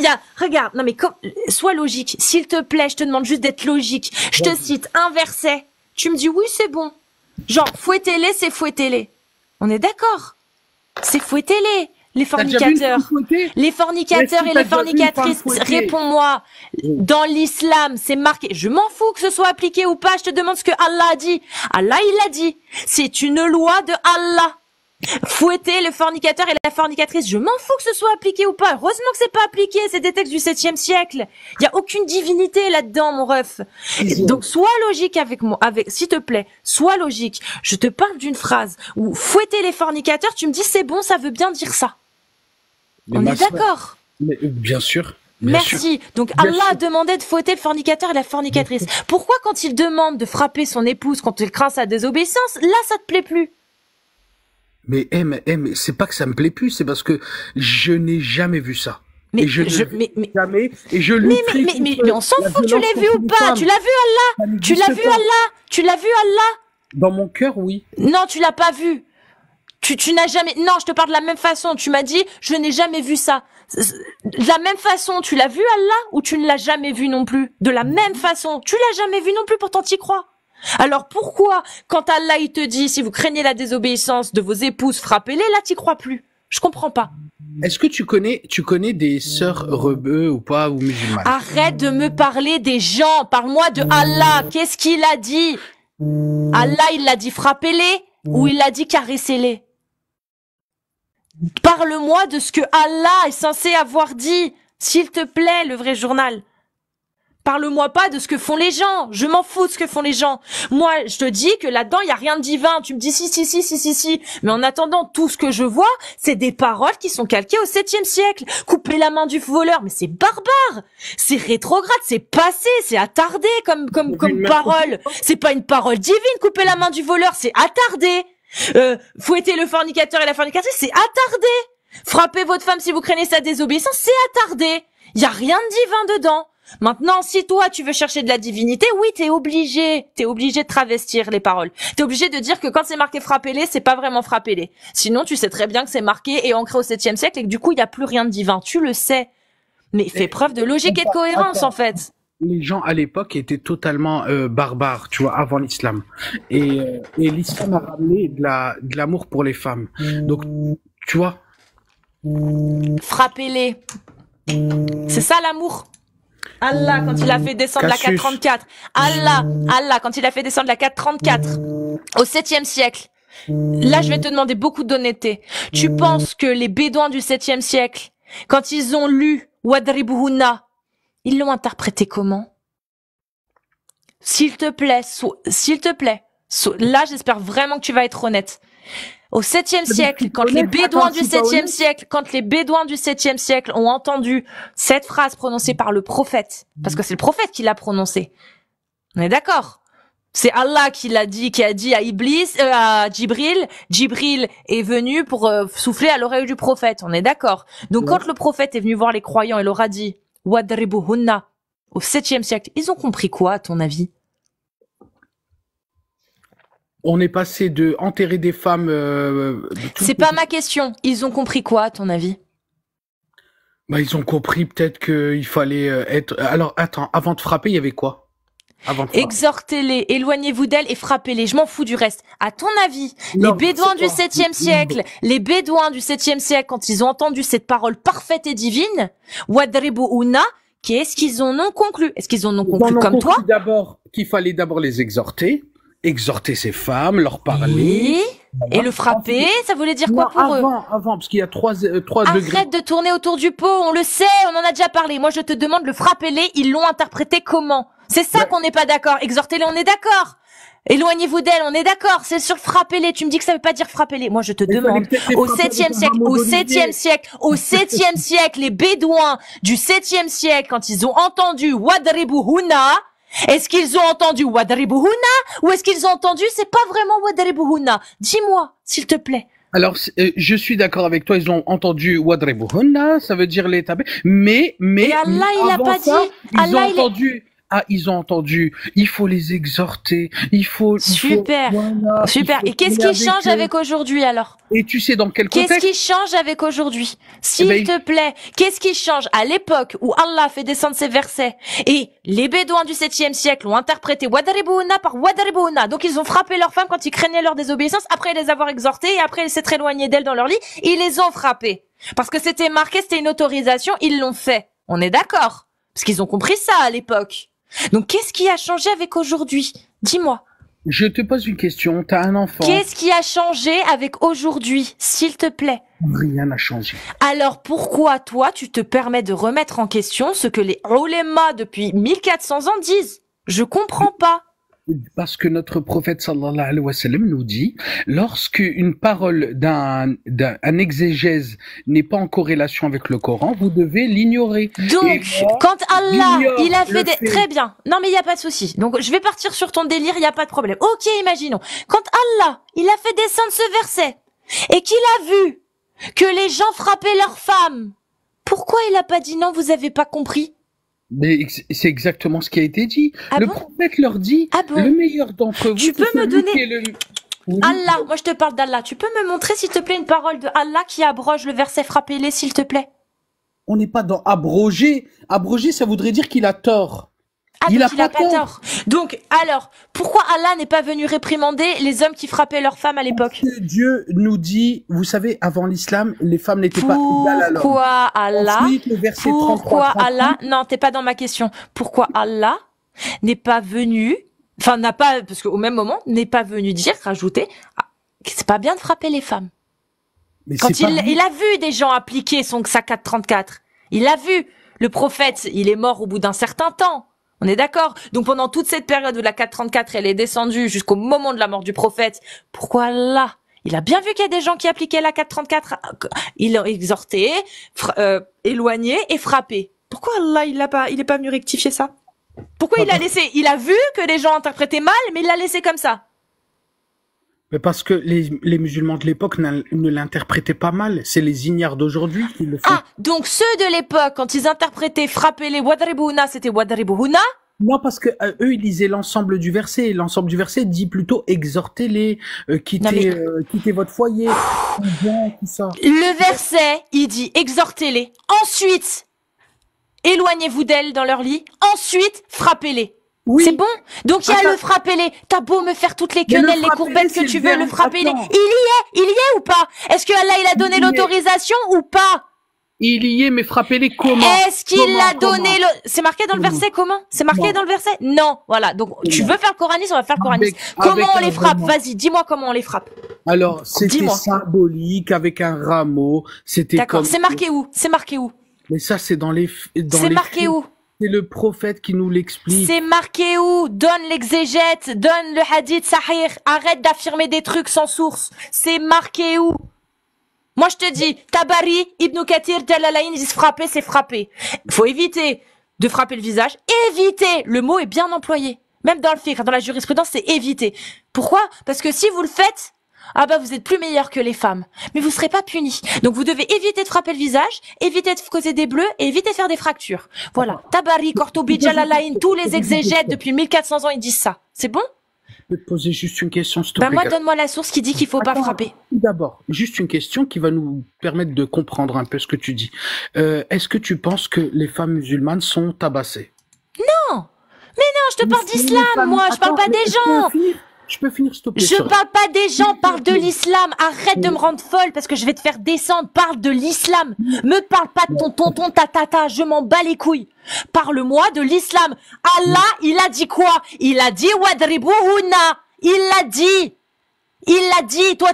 pas. Regarde, non mais sois logique. S'il te plaît, je te demande juste d'être logique. Je te cite un verset. Tu me dis oui, c'est bon. Genre, fouettez-les, c'est fouettez-les. On est d'accord? C'est fouettez-les. les fornicateurs. Les fornicateurs et les fornicatrices, réponds-moi. Dans l'islam, c'est marqué. Je m'en fous que ce soit appliqué ou pas, je te demande ce que Allah a dit. Allah, il a dit. C'est une loi de Allah. Fouetter le fornicateur et la fornicatrice, je m'en fous que ce soit appliqué ou pas. Heureusement que c'est pas appliqué, c'est des textes du 7e siècle. Il y a aucune divinité là-dedans, mon ref. Donc sois logique avec moi, s'il te plaît, sois logique. Je te parle d'une phrase où fouetter les fornicateurs, tu me dis c'est bon, ça veut bien dire ça. On est d'accord. Bien sûr. Merci. Donc Allah a demandé de fouetter le fornicateur et la fornicatrice. Pourquoi quand il demande de frapper son épouse quand il craint sa désobéissance, là ça te plaît plus? Mais c'est pas que ça me plaît plus, c'est parce que je n'ai jamais vu ça. Mais jamais. Et je mais on s'en fout que tu l'aies vu ou pas. Tu l'as vu Allah. Tu l'as vu Allah. Tu l'as vu Allah. Dans mon cœur, oui. Non, tu l'as pas vu. Tu n'as jamais. Non, je te parle de la même façon. Tu m'as dit, je n'ai jamais vu ça. De la même façon, tu l'as vu Allah ou tu ne l'as jamais vu non plus? De la même façon, tu l'as jamais vu non plus, pourtant t'y crois. Alors pourquoi, quand Allah il te dit, si vous craignez la désobéissance de vos épouses, frappez-les, là t'y crois plus? Je comprends pas. Est-ce que tu connais des sœurs rebeux ou pas, ou musulmanes? Arrête de me parler des gens, parle-moi de Allah. Qu'est-ce qu'il a dit? Allah il l'a dit frappez-les ou il a dit caressez-les? Parle-moi de ce que Allah est censé avoir dit, s'il te plaît, le vrai journal. Parle-moi pas de ce que font les gens. Je m'en fous de ce que font les gens. Moi, je te dis que là-dedans, il y a rien de divin. Tu me dis si. Mais en attendant, tout ce que je vois, c'est des paroles qui sont calquées au 7e siècle. Couper la main du voleur, mais c'est barbare. C'est rétrograde, c'est passé, c'est attardé comme parole. C'est pas une parole divine, couper la main du voleur, c'est attardé. Fouetter le fornicateur et la fornicatrice, c'est attardé. Frapper votre femme si vous craignez sa désobéissance, c'est attardé. Il y a rien de divin dedans. Maintenant, si toi, tu veux chercher de la divinité, oui, t'es obligé de travestir les paroles. T'es obligé de dire que quand c'est marqué frappez-les, c'est pas vraiment frappez-les. Sinon, tu sais très bien que c'est marqué et ancré au 7e siècle et que du coup, il y a plus rien de divin. Tu le sais. Mais fais preuve de logique et de cohérence, en fait. Les gens à l'époque étaient totalement barbares, tu vois, avant l'islam. Et l'islam a ramené de l'amour pour les femmes. Donc, tu vois. Frappez-les. C'est ça l'amour. Allah, quand il a fait descendre la 434. Allah, quand il a fait descendre la 434 au 7e siècle. Là, je vais te demander beaucoup d'honnêteté. Tu penses que les bédouins du 7e siècle, quand ils ont lu Wadribuhunna, ils l'ont interprété comment? S'il te plaît, là, j'espère vraiment que tu vas être honnête. Au 7e siècle, quand les bédouins du 7e siècle ont entendu cette phrase prononcée par le prophète, parce que c'est le prophète qui l'a prononcée. On est d'accord? C'est Allah qui l'a dit, qui a dit à à Djibril. Djibril est venu pour souffler à l'oreille du prophète. On est d'accord? Donc quand le prophète est venu voir les croyants, il leur a dit Wadribuhunna au 7e siècle. Ils ont compris quoi, à ton avis? On est passé de enterrer des femmes. C'est pas ma question. Ils ont compris quoi, à ton avis? Bah, ils ont compris peut-être qu'il fallait être. Alors, attends, avant de frapper, il y avait quoi? Exhortez-les, éloignez-vous d'elles et frappez-les. Je m'en fous du reste. À ton avis, les bédouins du 7e siècle, quand ils ont entendu cette parole parfaite et divine, Wadribuhunna, qu'est-ce qu'ils en ont conclu? Est-ce qu'ils en ont conclu comme toi? Qu'il fallait d'abord les exhorter ces femmes, leur parler. Oui. Et le frapper, ça voulait dire quoi pour eux? Avant, parce qu'il y a 3 degrés. Arrête de tourner autour du pot, on le sait, on en a déjà parlé. Moi, je te demande le frapper-les, ils l'ont interprété comment? C'est ça qu'on n'est pas d'accord. Exhortez-les, on est d'accord. Éloignez-vous d'elles, on est d'accord. C'est sur frappez-les. Tu me dis que ça veut pas dire frappez-les. Moi, je te demande. Au 7e siècle, les bédouins du 7e siècle, quand ils ont entendu Wadribuhunna, est-ce qu'ils ont entendu Wadribuhunna ou est-ce qu'ils ont entendu c'est pas vraiment Wadribuhunna? Dis-moi, s'il te plaît. Alors, je suis d'accord avec toi, ils ont entendu Wadribuhunna, ça veut dire les taper, mais et Allah, il a pas dit. Ils ont entendu Ah, ils ont entendu. Il faut les exhorter. Super, voilà, super. Et qu'est-ce qui change avec aujourd'hui alors? Et tu sais dans quel contexte? Qu'est-ce qui change avec aujourd'hui? S'il te plaît, qu'est-ce qui change à l'époque où Allah fait descendre ces versets et les Bédouins du 7e siècle ont interprété Wadribouna par Wadribouna. Donc ils ont frappé leurs femmes quand ils craignaient leur désobéissance, après les avoir exhortées et après ils s'être éloignés d'elles dans leur lit, ils les ont frappées. Parce que c'était marqué, c'était une autorisation, ils l'ont fait. On est d'accord? Parce qu'ils ont compris ça à l'époque. Donc, qu'est-ce qui a changé avec aujourd'hui? Dis-moi. Je te pose une question. T'as un enfant. Qu'est-ce qui a changé avec aujourd'hui, s'il te plaît? Rien n'a changé. Alors, pourquoi toi, tu te permets de remettre en question ce que les ulémas depuis 1400 ans disent? Je comprends pas. Parce que notre prophète sallallahu alayhi wa sallam nous dit, lorsque une parole d'un exégèse n'est pas en corrélation avec le Coran, vous devez l'ignorer. Donc, quand Allah, il a fait des... Très bien. Non, mais il n'y a pas de souci. Donc, je vais partir sur ton délire, il n'y a pas de problème. Ok, imaginons. Quand Allah, il a fait descendre ce verset, et qu'il a vu que les gens frappaient leurs femmes, pourquoi il a pas dit non, vous avez pas compris? Mais c'est exactement ce qui a été dit. Ah le bon? prophète leur dit, le meilleur d'entre vous, tu peux me donner Oui. Allah, moi je te parle d'Allah. Tu peux me montrer s'il te plaît une parole de Allah qui abroge le verset frappez-les s'il te plaît? On n'est pas dans abroger. Abroger, ça voudrait dire qu'il a tort. Ah, donc il a pas tort. Donc, alors, pourquoi Allah n'est pas venu réprimander les hommes qui frappaient leurs femmes à l'époque? Parce que Dieu nous dit, vous savez, avant l'islam, les femmes n'étaient pas égales à l'homme. Pourquoi Allah? Ensuite, le verset Pourquoi 33, Allah? Non, t'es pas dans ma question. Pourquoi Allah n'est pas venu, enfin n'a pas, parce qu'au même moment, n'est pas venu dire, rajouter, que c'est pas bien de frapper les femmes. Mais quand il a vu des gens appliquer sa 434, il a vu. Le prophète, il est mort au bout d'un certain temps. On est d'accord? Donc pendant toute cette période où la 434 elle est descendue jusqu'au moment de la mort du prophète, pourquoi là? Il a bien vu qu'il y a des gens qui appliquaient la 434, il a exhorté, éloigné et frappé. Pourquoi Allah il est pas venu rectifier ça? Pourquoi il a vu que les gens interprétaient mal, mais il l'a laissé comme ça? Mais parce que les musulmans de l'époque ne l'interprétaient pas mal. C'est les ignares d'aujourd'hui qui le font. Ah, donc ceux de l'époque, quand ils interprétaient frapper les wadribouna, c'était wadribouna? Non, parce que eux, ils lisaient l'ensemble du verset. Et l'ensemble du verset dit plutôt exhortez-les, quittez votre foyer, tout ça. Le verset, il dit exhortez-les. Ensuite, éloignez-vous d'elles dans leur lit. Ensuite, frappez-les. Oui. C'est bon? Donc il y a le frapper-les. T'as beau me faire toutes les quenelles, les courbettes que tu veux, le frapper-les. Il y est ou pas? Est-ce que Allah il a donné l'autorisation ou pas? Il y est, mais frappez-les comment? Est-ce qu'il a donné c'est marqué dans le verset comment? C'est marqué dans le verset? Non. Voilà. Donc tu veux faire le coranisme, on va faire le coranisme. Comment on les frappe? Vas-y, dis-moi comment on les frappe. Alors c'était symbolique avec un rameau. C'était d'accord. C'est marqué où? C'est marqué où? Mais ça c'est dans les. C'est marqué où? C'est le prophète qui nous l'explique. C'est marqué où? Donne l'exégète, donne le hadith sahih, arrête d'affirmer des trucs sans source. C'est marqué où? Moi je te dis, Tabari, Ibn Kathir, Jalalayn, ils disent frapper, c'est frapper. Faut éviter de frapper le visage. Éviter, le mot est bien employé. Même dans le fiqh, dans la jurisprudence, c'est éviter. Pourquoi? Parce que si vous le faites, ah bah vous êtes plus meilleurs que les femmes, mais vous serez pas punis. Donc vous devez éviter de frapper le visage, éviter de causer des bleus et éviter de faire des fractures. Voilà. Tabari, Qurtubi, Jalalayn, tous les exégètes depuis 1400 ans ils disent ça. C'est bon? Je peux te poser juste une question, s'il te plaît. Bah moi donne-moi la source qui dit qu'il faut pas frapper. D'abord, juste une question qui va nous permettre de comprendre un peu ce que tu dis. Est-ce que tu penses que les femmes musulmanes sont tabassées? Non. Mais non, je te parle d'islam, moi, je parle pas des gens. Je peux finir, s'il te plaît. Je parle pas des gens, parle de l'islam. Arrête de me rendre folle parce que je vais te faire descendre. Parle de l'islam. Me parle pas de ton tonton, ta tata. Je m'en bats les couilles. Parle-moi de l'islam. Allah, il a dit quoi? Il a dit wadribuhunna. Il l'a dit. Il l'a dit. Toi,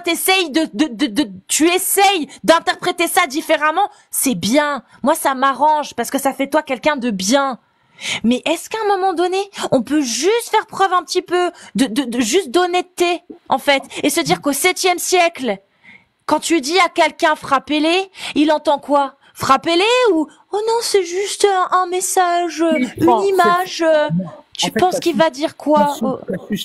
tu essayes d'interpréter ça différemment. C'est bien. Moi, ça m'arrange parce que ça fait toi quelqu'un de bien. Mais est-ce qu'à un moment donné, on peut juste faire preuve un petit peu de juste d'honnêteté, en fait, et se dire qu'au 7e siècle, quand tu dis à quelqu'un frappez-les, il entend quoi? Frappez-les ou oh non, c'est juste un message, une image. Tu penses qu'il va dire quoi?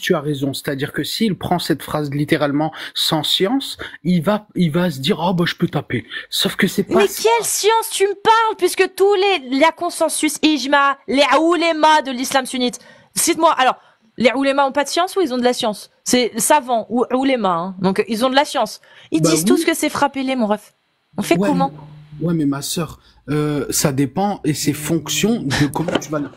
Tu as raison. C'est-à-dire que s'il prend cette phrase littéralement sans science, il va se dire, oh, bah, je peux taper. Sauf que c'est pas Mais ça. quelle science tu me parles, puisque la consensus ijma, les oulémas de l'islam sunnite. Cite-moi, alors, les oulémas ont pas de science ou ils ont de la science? C'est savants ou oulémas, hein. Donc, ils ont de la science. Ils disent tous que c'est frapper-les, mon ref. On fait comment? Ouais, mais ma sœur, ça dépend et c'est fonction de comment tu vas le...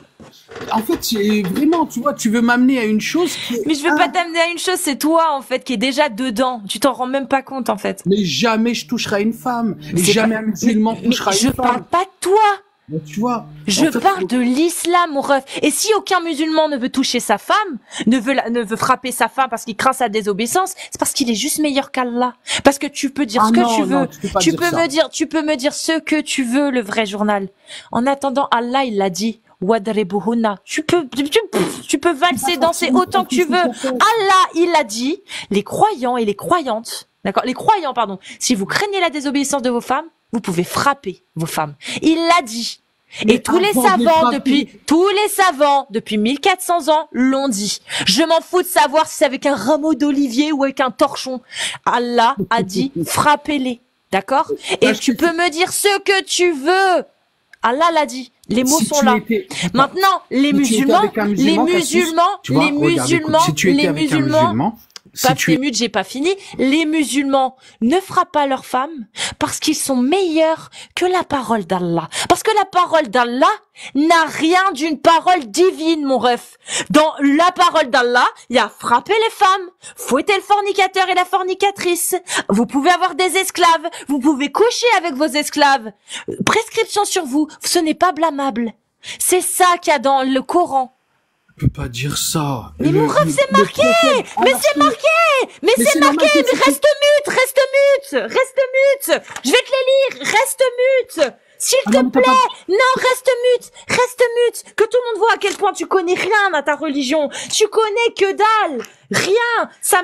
En fait, c'est vraiment, tu vois, tu veux m'amener à une chose qui est... Mais je veux pas t'amener à une chose, c'est toi, en fait, qui est déjà dedans. Tu t'en rends même pas compte, en fait. Mais jamais je toucherai à une femme. Jamais un musulman touchera à une femme. Je parle pas de toi. Mais tu vois. Je parle de l'islam, mon ref. Et si aucun musulman ne veut toucher sa femme, ne veut frapper sa femme parce qu'il craint sa désobéissance, c'est parce qu'il est juste meilleur qu'Allah. Parce que tu peux dire ce que tu veux. Tu peux me dire ce que tu veux, le vrai journal. En attendant, Allah, il l'a dit. Wadribuhunna. Tu peux valser, danser autant que tu veux. Allah, il l'a dit. Les croyants et les croyantes, d'accord? Les croyants, pardon. Si vous craignez la désobéissance de vos femmes, vous pouvez frapper vos femmes. Il l'a dit. Et tous les savants depuis 1400 ans l'ont dit. Je m'en fous de savoir si c'est avec un rameau d'olivier ou avec un torchon. Allah a dit frappez-les. D'accord? Et tu peux me dire ce que tu veux. Allah l'a dit. Les mots sont là. Maintenant, les musulmans, j'ai pas fini. Les musulmans ne frappent pas leurs femmes parce qu'ils sont meilleurs que la parole d'Allah. Parce que la parole d'Allah n'a rien d'une parole divine, mon ref. Dans la parole d'Allah, il y a frapper les femmes, fouetter le fornicateur et la fornicatrice. Vous pouvez avoir des esclaves, vous pouvez coucher avec vos esclaves. Prescription sur vous, ce n'est pas blâmable. C'est ça qu'il y a dans le Coran. Je peux pas dire ça. Mais mon ref, c'est marqué! Mais c'est marqué! Mais c'est marqué! Mais reste mute! Je vais te les lire! Reste mute! S'il te plaît! Non, reste mute! Que tout le monde voit à quel point tu connais rien à ta religion. Tu connais que dalle! Rien! Ça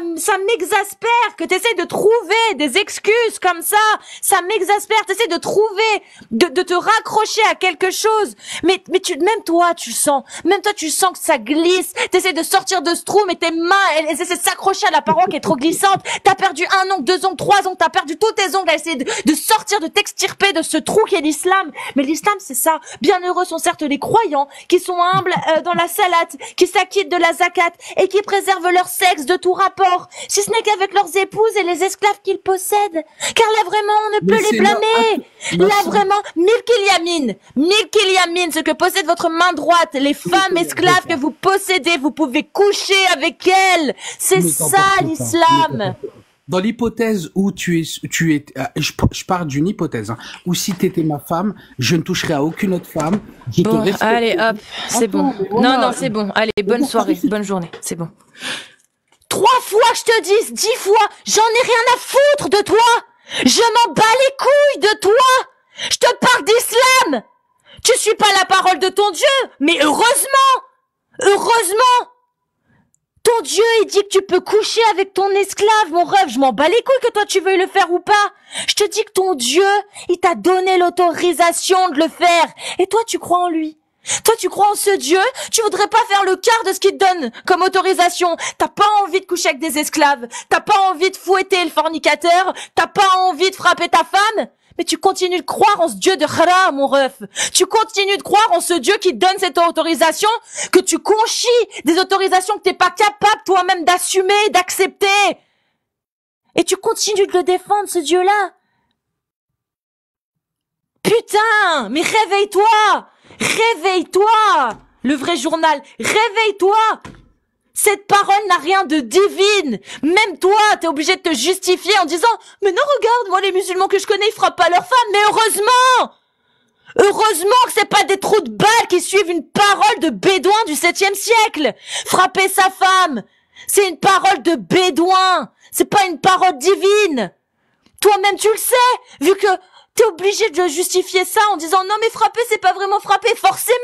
m'exaspère que t'essaies de trouver des excuses comme ça! Ça m'exaspère! T'essaies de trouver, de te raccrocher à quelque chose! Mais même toi, tu sens que ça glisse! T'essaies de sortir de ce trou, mais tes mains, elles essaient de s'accrocher à la paroi qui est trop glissante! T'as perdu 1 ongle, 2 ongles, 3 ongles, t'as perdu tous tes ongles à essayer de sortir, de t'extirper de ce trou qui est l'islam! Mais l'islam, c'est ça! Bienheureux sont certes les croyants, qui sont humbles dans la salate, qui s'acquittent de la zakat, et qui préservent leur sexe de tout rapport, si ce n'est qu'avec leurs épouses et les esclaves qu'ils possèdent. Car là vraiment, on ne peut les blâmer. Là vraiment, Milk Yamin, ce que possède votre main droite, les femmes esclaves que vous possédez, vous pouvez coucher avec elles. C'est ça l'islam. Dans l'hypothèse où je pars d'une hypothèse, hein, où si t'étais ma femme, je ne toucherais à aucune autre femme. Bon, allez, hop, c'est bon. Non, c'est bon. Allez, bonne soirée, bonne journée, c'est bon. 3 fois, je te dis, 10 fois, j'en ai rien à foutre de toi. Je m'en bats les couilles de toi. Je te parle d'islam. Tu suis pas la parole de ton Dieu, mais heureusement. Ton Dieu, il dit que tu peux coucher avec ton esclave, mon rêve. Je m'en bats les couilles que toi tu veuilles le faire ou pas. Je te dis que ton Dieu, il t'a donné l'autorisation de le faire. Et toi, tu crois en lui. Toi, tu crois en ce Dieu, tu voudrais pas faire le quart de ce qu'il te donne comme autorisation. T'as pas envie de coucher avec des esclaves. T'as pas envie de fouetter le fornicateur. T'as pas envie de frapper ta femme. Mais tu continues de croire en ce Dieu de Khara, mon ref. Tu continues de croire en ce Dieu qui te donne cette autorisation, que tu conchies des autorisations que t'es pas capable toi-même d'assumer, d'accepter. Et tu continues de le défendre, ce Dieu-là. Putain, mais réveille-toi! Réveille-toi! Le vrai journal, réveille-toi! Cette parole n'a rien de divine. Même toi, t'es obligé de te justifier en disant « Mais non, regarde, moi les musulmans que je connais, ils frappent pas leurs femmes. » Mais heureusement que c'est pas des trous de balles qui suivent une parole de bédouin du 7e siècle. Frapper sa femme, c'est une parole de bédouin. C'est pas une parole divine. Toi-même, tu le sais, vu que t'es obligé de justifier ça en disant « Non, mais frapper, c'est pas vraiment frapper, forcément. »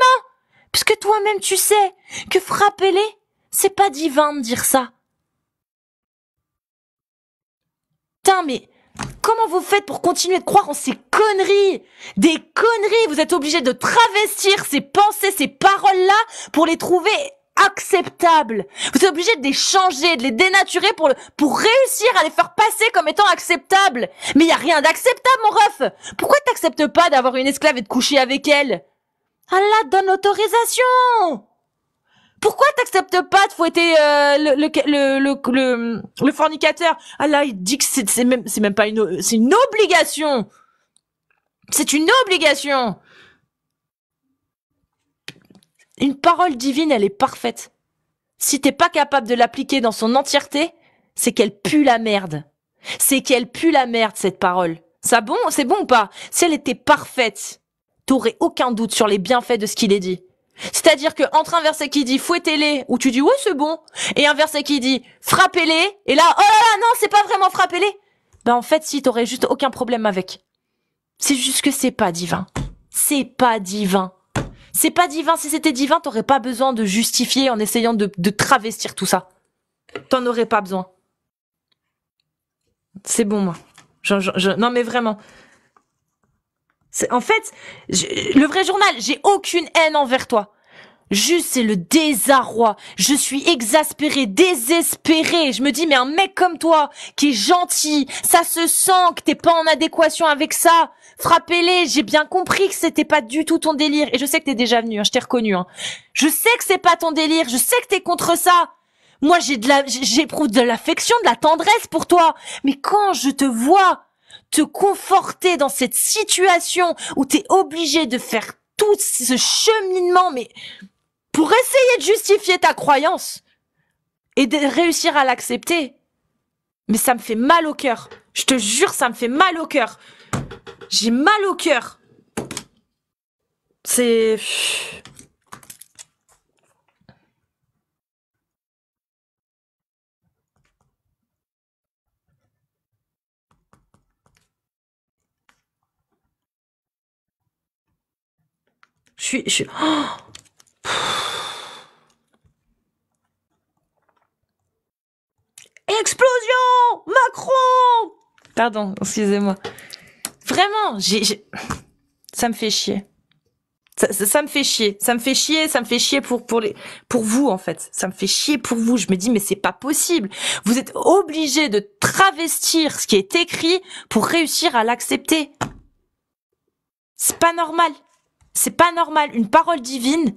Puisque toi-même, tu sais que frapper-les, c'est pas divin de dire ça. Putain, mais comment vous faites pour continuer de croire en ces conneries? Des conneries! Vous êtes obligés de travestir ces pensées, ces paroles-là pour les trouver acceptables. Vous êtes obligé de les changer, de les dénaturer pour réussir à les faire passer comme étant acceptables. Mais il y a rien d'acceptable, mon ref. Pourquoi t'acceptes pas d'avoir une esclave et de coucher avec elle? Allah donne l'autorisation. Pourquoi t'acceptes pas de fouetter le fornicateur? Allah il dit que c'est même pas c'est une obligation. C'est une obligation. Une parole divine, elle est parfaite. Si t'es pas capable de l'appliquer dans son entièreté, c'est qu'elle pue la merde. C'est qu'elle pue la merde, cette parole. C'est bon ou pas? Si elle était parfaite, t'aurais aucun doute sur les bienfaits de ce qu'il est dit. C'est-à-dire que entre un verset qui dit fouettez-les, où tu dis ouais c'est bon, et un verset qui dit frappez-les, et là oh là là non c'est pas vraiment frappez-les, ben en fait si t'aurais juste aucun problème avec. C'est juste que c'est pas divin. C'est pas divin. C'est pas divin. Si c'était divin, t'aurais pas besoin de justifier en essayant de travestir tout ça. T'en aurais pas besoin. C'est bon, moi. Non, mais vraiment. En fait, le vrai journal, j'ai aucune haine envers toi. Juste, c'est le désarroi. Je suis exaspérée, désespérée. Je me dis, mais un mec comme toi, qui est gentil, ça se sent que t'es pas en adéquation avec ça. Frappez-les. J'ai bien compris que c'était pas du tout ton délire. Et je sais que t'es déjà venu, hein, je t'ai reconnu, hein. Je sais que c'est pas ton délire. Je sais que t'es contre ça. Moi, j'éprouve de l'affection, de la tendresse pour toi. Mais quand je te vois te conforter dans cette situation où t'es obligé de faire tout ce cheminement, mais pour essayer de justifier ta croyance et de réussir à l'accepter. Mais ça me fait mal au cœur. Je te jure, ça me fait mal au cœur. J'ai mal au cœur. C'est... Je suis... Oh, explosion! Macron! Pardon, excusez-moi. Vraiment, ça me fait chier. Ça me fait chier. Ça me fait chier pour vous, en fait. Ça me fait chier pour vous. Je me dis, mais c'est pas possible. Vous êtes obligés de travestir ce qui est écrit pour réussir à l'accepter. C'est pas normal. C'est pas normal. Une parole divine,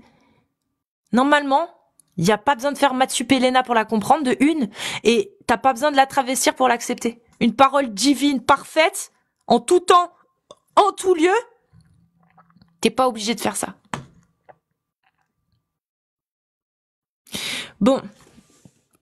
normalement, il n'y a pas besoin de faire maths sup Elena pour la comprendre, de une, et t'as pas besoin de la travestir pour l'accepter. Une parole divine parfaite, en tout temps, en tout lieu, t'es pas obligé de faire ça. Bon.